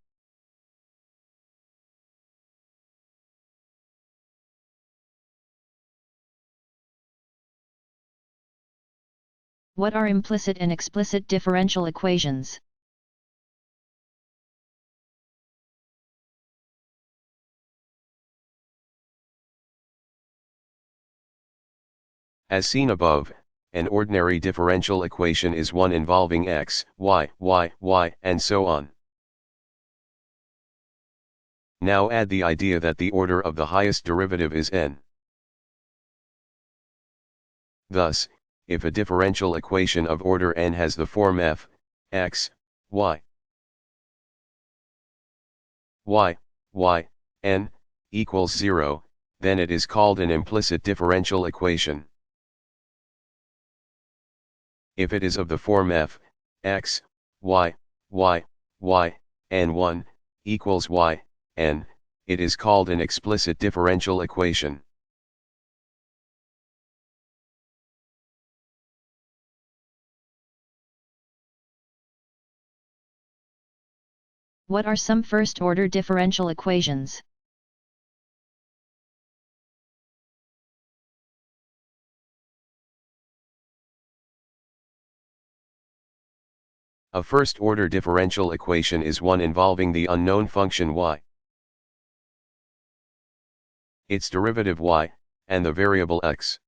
What are implicit and explicit differential equations? As seen above, an ordinary differential equation is one involving x, y, y, y, and so on. Now add the idea that the order of the highest derivative is n. Thus, if a differential equation of order n has the form f, x, y, y, y, n, equals 0, then it is called an implicit differential equation. If it is of the form f, x, y, y, y, n 1, equals y, n, it is called an explicit differential equation. What are some first-order differential equations? A first-order differential equation is one involving the unknown function y, its derivative y, and the variable x.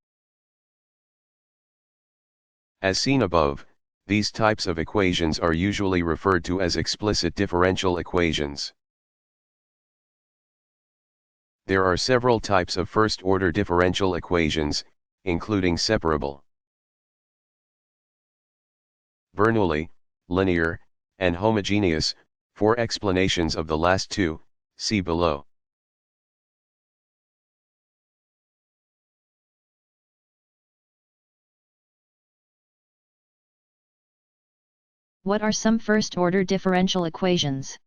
As seen above, these types of equations are usually referred to as explicit differential equations. There are several types of first-order differential equations, including separable, Bernoulli, linear, and homogeneous. For explanations of the last two, see below. What are some first-order differential equations?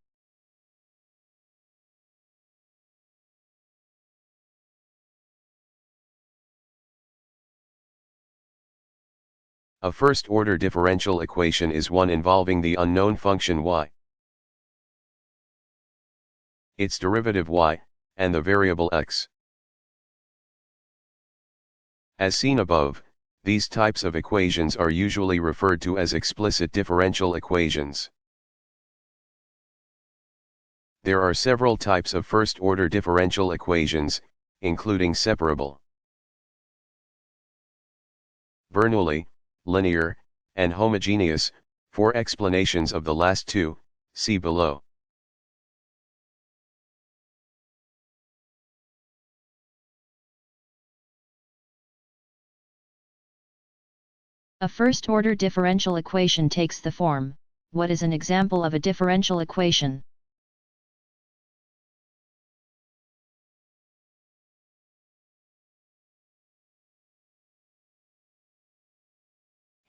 A first-order differential equation is one involving the unknown function y, its derivative y, and the variable x. As seen above, these types of equations are usually referred to as explicit differential equations. There are several types of first-order differential equations, including separable, Bernoulli, linear, and homogeneous. For explanations of the last two, see below. A first-order differential equation takes the form. What is an example of a differential equation?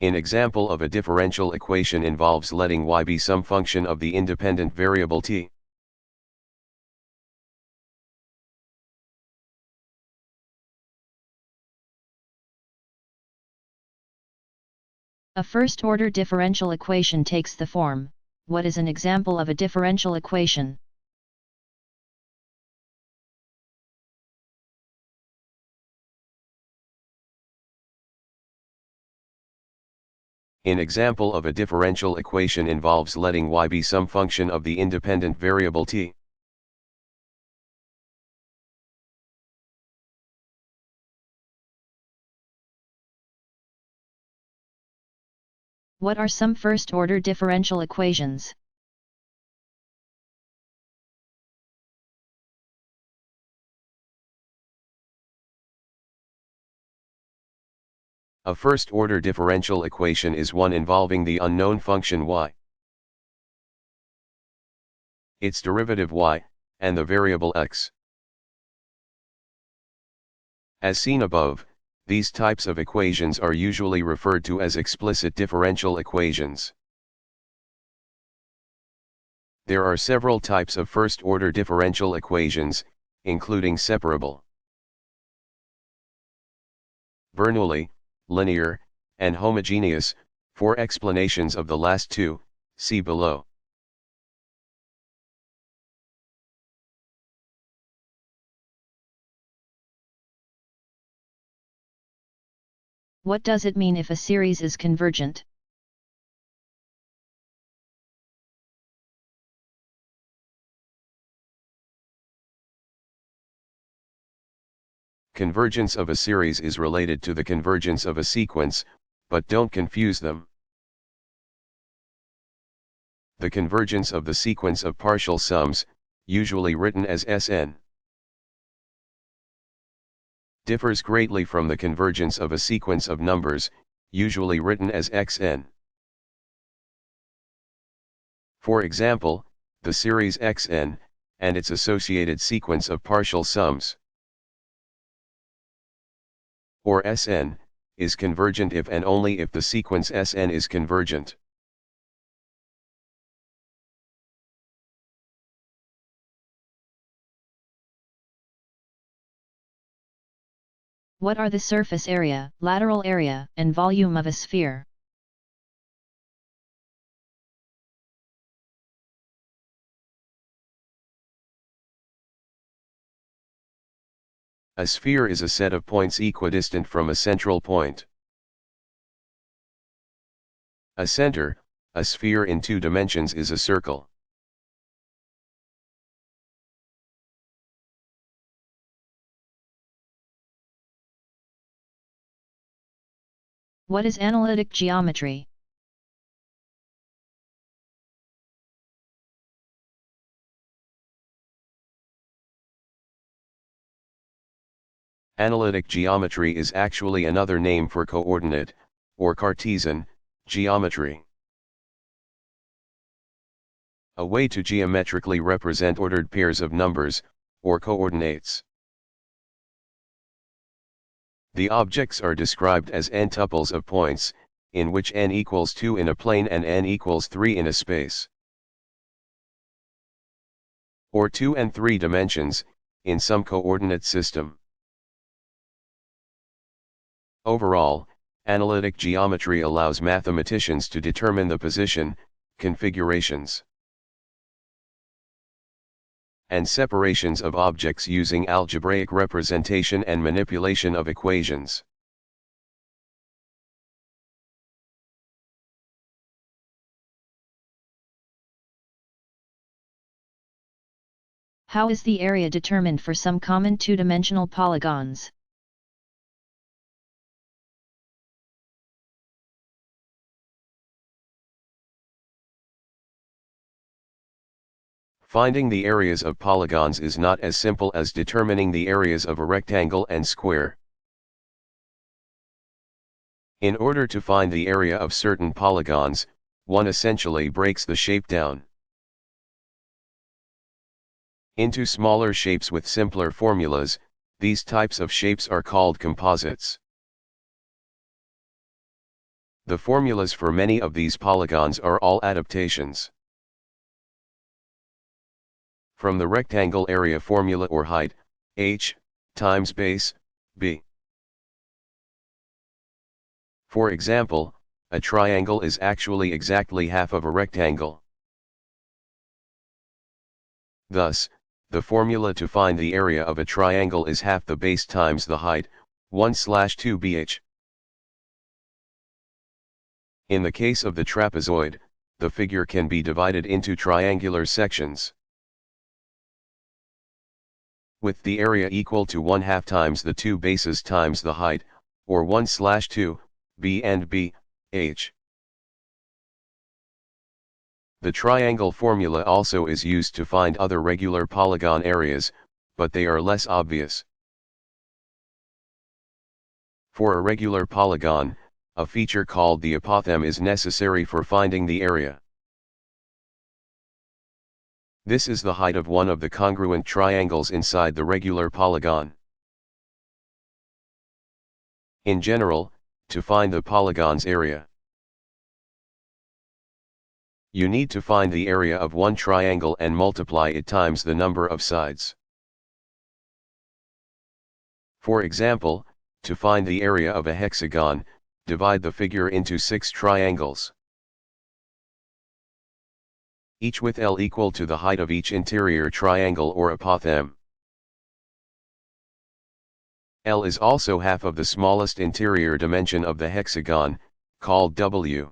An example of a differential equation involves letting y be some function of the independent variable t. A first-order differential equation takes the form. What is an example of a differential equation? An example of a differential equation involves letting y be some function of the independent variable t. What are some first-order differential equations? A first-order differential equation is one involving the unknown function y, its derivative y, and the variable x. As seen above, these types of equations are usually referred to as explicit differential equations. There are several types of first-order differential equations, including separable, Bernoulli, linear, and homogeneous. For explanations of the last two, see below. What does it mean if a series is convergent? Convergence of a series is related to the convergence of a sequence, but don't confuse them. The convergence of the sequence of partial sums, usually written as Sn, differs greatly from the convergence of a sequence of numbers, usually written as Xn. For example, the series Xn, and its associated sequence of partial sums, or Sn, is convergent if and only if the sequence Sn is convergent. What are the surface area, lateral area, and volume of a sphere? A sphere is a set of points equidistant from a central point. A center, a sphere in 2 dimensions, is a circle. What is analytic geometry? Analytic geometry is actually another name for coordinate, or Cartesian, geometry. A way to geometrically represent ordered pairs of numbers, or coordinates. The objects are described as n tuples of points, in which n equals 2 in a plane and n equals 3 in a space. Or 2 and 3 dimensions, in some coordinate system. Overall, analytic geometry allows mathematicians to determine the position, configurations, and separations of objects using algebraic representation and manipulation of equations. How is the area determined for some common 2-dimensional polygons? Finding the areas of polygons is not as simple as determining the areas of a rectangle and square. In order to find the area of certain polygons, one essentially breaks the shape down into smaller shapes with simpler formulas. These types of shapes are called composites. The formulas for many of these polygons are all adaptations from the rectangle area formula, or height, h, times base, b. For example, a triangle is actually exactly half of a rectangle. Thus, the formula to find the area of a triangle is half the base times the height, 1/2bh. In the case of the trapezoid, the figure can be divided into triangular sections, with the area equal to 1/2 times the 2 bases times the height, or 1/2, b and b, h. The triangle formula also is used to find other regular polygon areas, but they are less obvious. For a regular polygon, a feature called the apothem is necessary for finding the area. This is the height of one of the congruent triangles inside the regular polygon. In general, to find the polygon's area, you need to find the area of one triangle and multiply it times the number of sides. For example, to find the area of a hexagon, divide the figure into 6 triangles, each with L equal to the height of each interior triangle or apothem. L is also half of the smallest interior dimension of the hexagon, called W.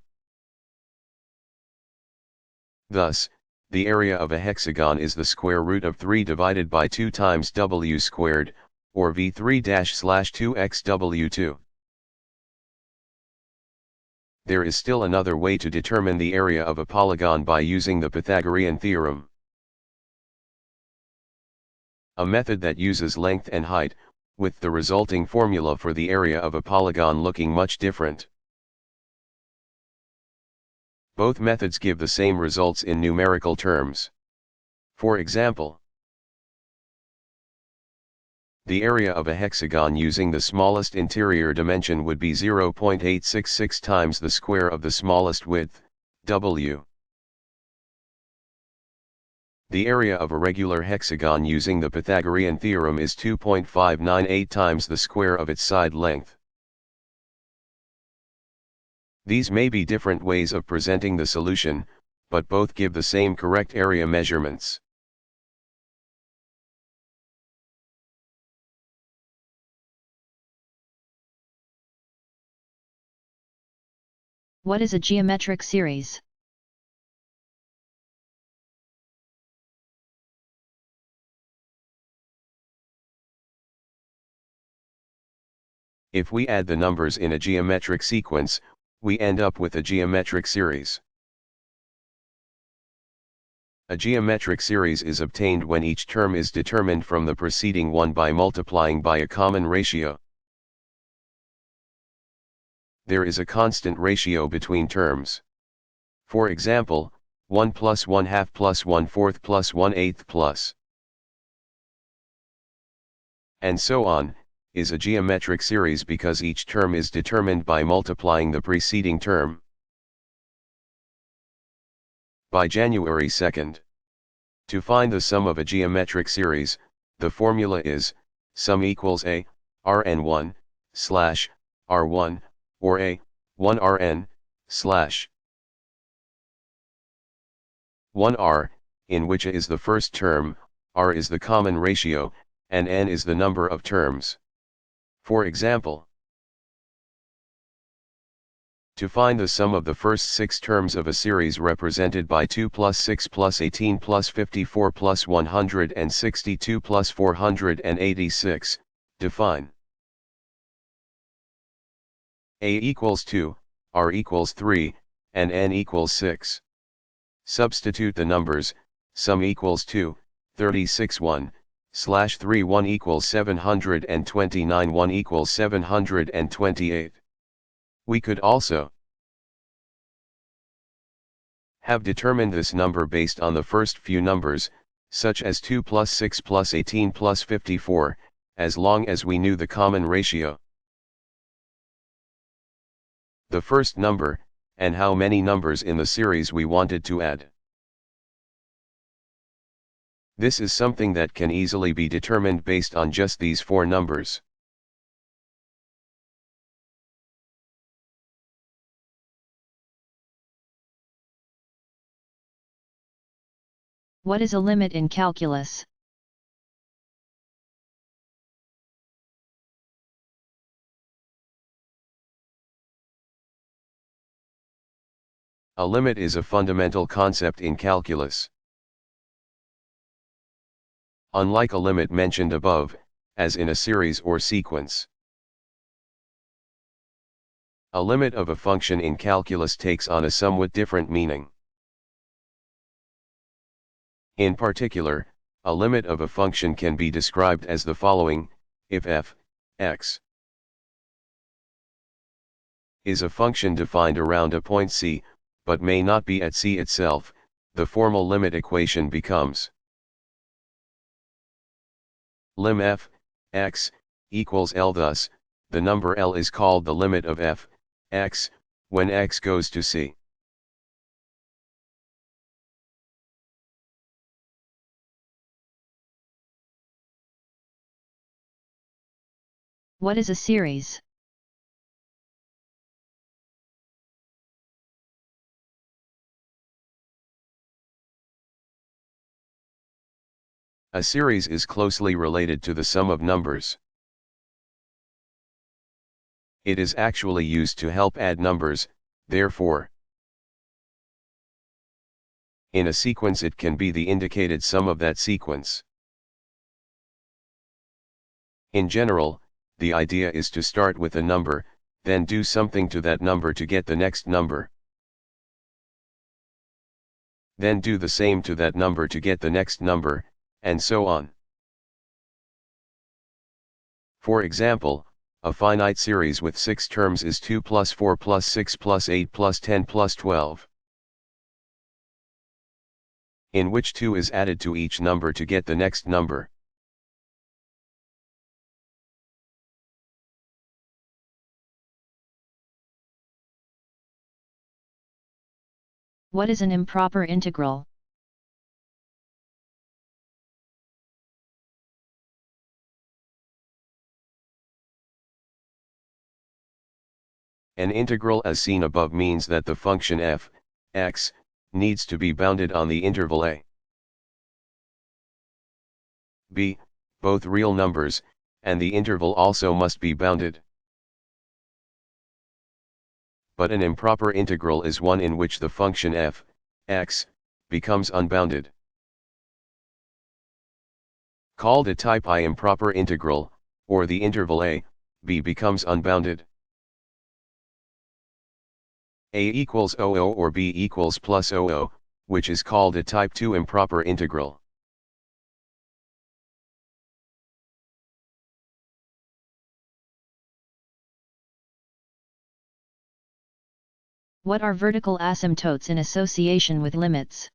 Thus, the area of a hexagon is the square root of 3 divided by 2 times W squared, or V3-2xW2. There is still another way to determine the area of a polygon by using the Pythagorean theorem. A method that uses length and height, with the resulting formula for the area of a polygon looking much different. Both methods give the same results in numerical terms. For example, the area of a hexagon using the smallest interior dimension would be 0.866 times the square of the smallest width, W. The area of a regular hexagon using the Pythagorean theorem is 2.598 times the square of its side length. These may be different ways of presenting the solution, but both give the same correct area measurements. What is a geometric series? If we add the numbers in a geometric sequence, we end up with a geometric series. A geometric series is obtained when each term is determined from the preceding one by multiplying by a common ratio. There is a constant ratio between terms. For example, 1 plus 1/2 plus 1/4 plus 1/8 plus, and so on, is a geometric series because each term is determined by multiplying the preceding term. By January 2nd. To find the sum of a geometric series, the formula is, sum equals a, Rn1, slash, R1, or a, 1 Rn, slash 1 R, in which a is the first term, R is the common ratio, and n is the number of terms. For example, to find the sum of the first 6 terms of a series represented by 2 plus 6 plus 18 plus 54 plus 162 plus 486, define a equals 2, R equals 3, and n equals 6. Substitute the numbers, sum equals 2, 36 1, slash 3 1 equals 729 1 equals 728. We could also have determined this number based on the first few numbers, such as 2 plus 6 plus 18 plus 54, as long as we knew the common ratio, the first number, and how many numbers in the series we wanted to add. This is something that can easily be determined based on just these 4 numbers. What is a limit in calculus? A limit is a fundamental concept in calculus. Unlike a limit mentioned above, as in a series or sequence, a limit of a function in calculus takes on a somewhat different meaning. In particular, a limit of a function can be described as the following: if f, x, is a function defined around a point C, but may not be at C itself, the formal limit equation becomes lim f, x, equals L. Thus, the number L is called the limit of f, x, when x goes to C. What is a series? A series is closely related to the sum of numbers. It is actually used to help add numbers, therefore. In a sequence it can be the indicated sum of that sequence. In general, the idea is to start with a number, then do something to that number to get the next number. Then do the same to that number to get the next number, and so on. For example, a finite series with 6 terms is 2 plus 4 plus 6 plus 8 plus 10 plus 12. In which 2 is added to each number to get the next number. What is an improper integral? An integral as seen above means that the function f, x, needs to be bounded on the interval a, b, both real numbers, and the interval also must be bounded. But an improper integral is one in which the function f, x, becomes unbounded. Called a type I improper integral, or the interval a, b becomes unbounded. A equals 00 or b equals plus 00, which is called a type 2 improper integral. What are vertical asymptotes in association with limits?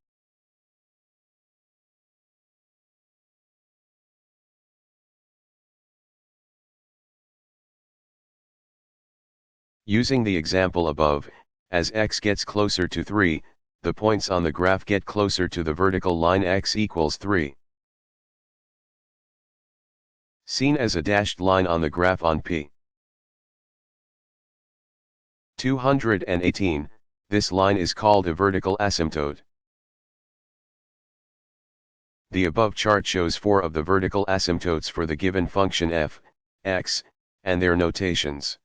Using the example above, as x gets closer to 3, the points on the graph get closer to the vertical line x equals 3. Seen as a dashed line on the graph on P. 218, this line is called a vertical asymptote. The above chart shows 4 of the vertical asymptotes for the given function f, x, and their notations.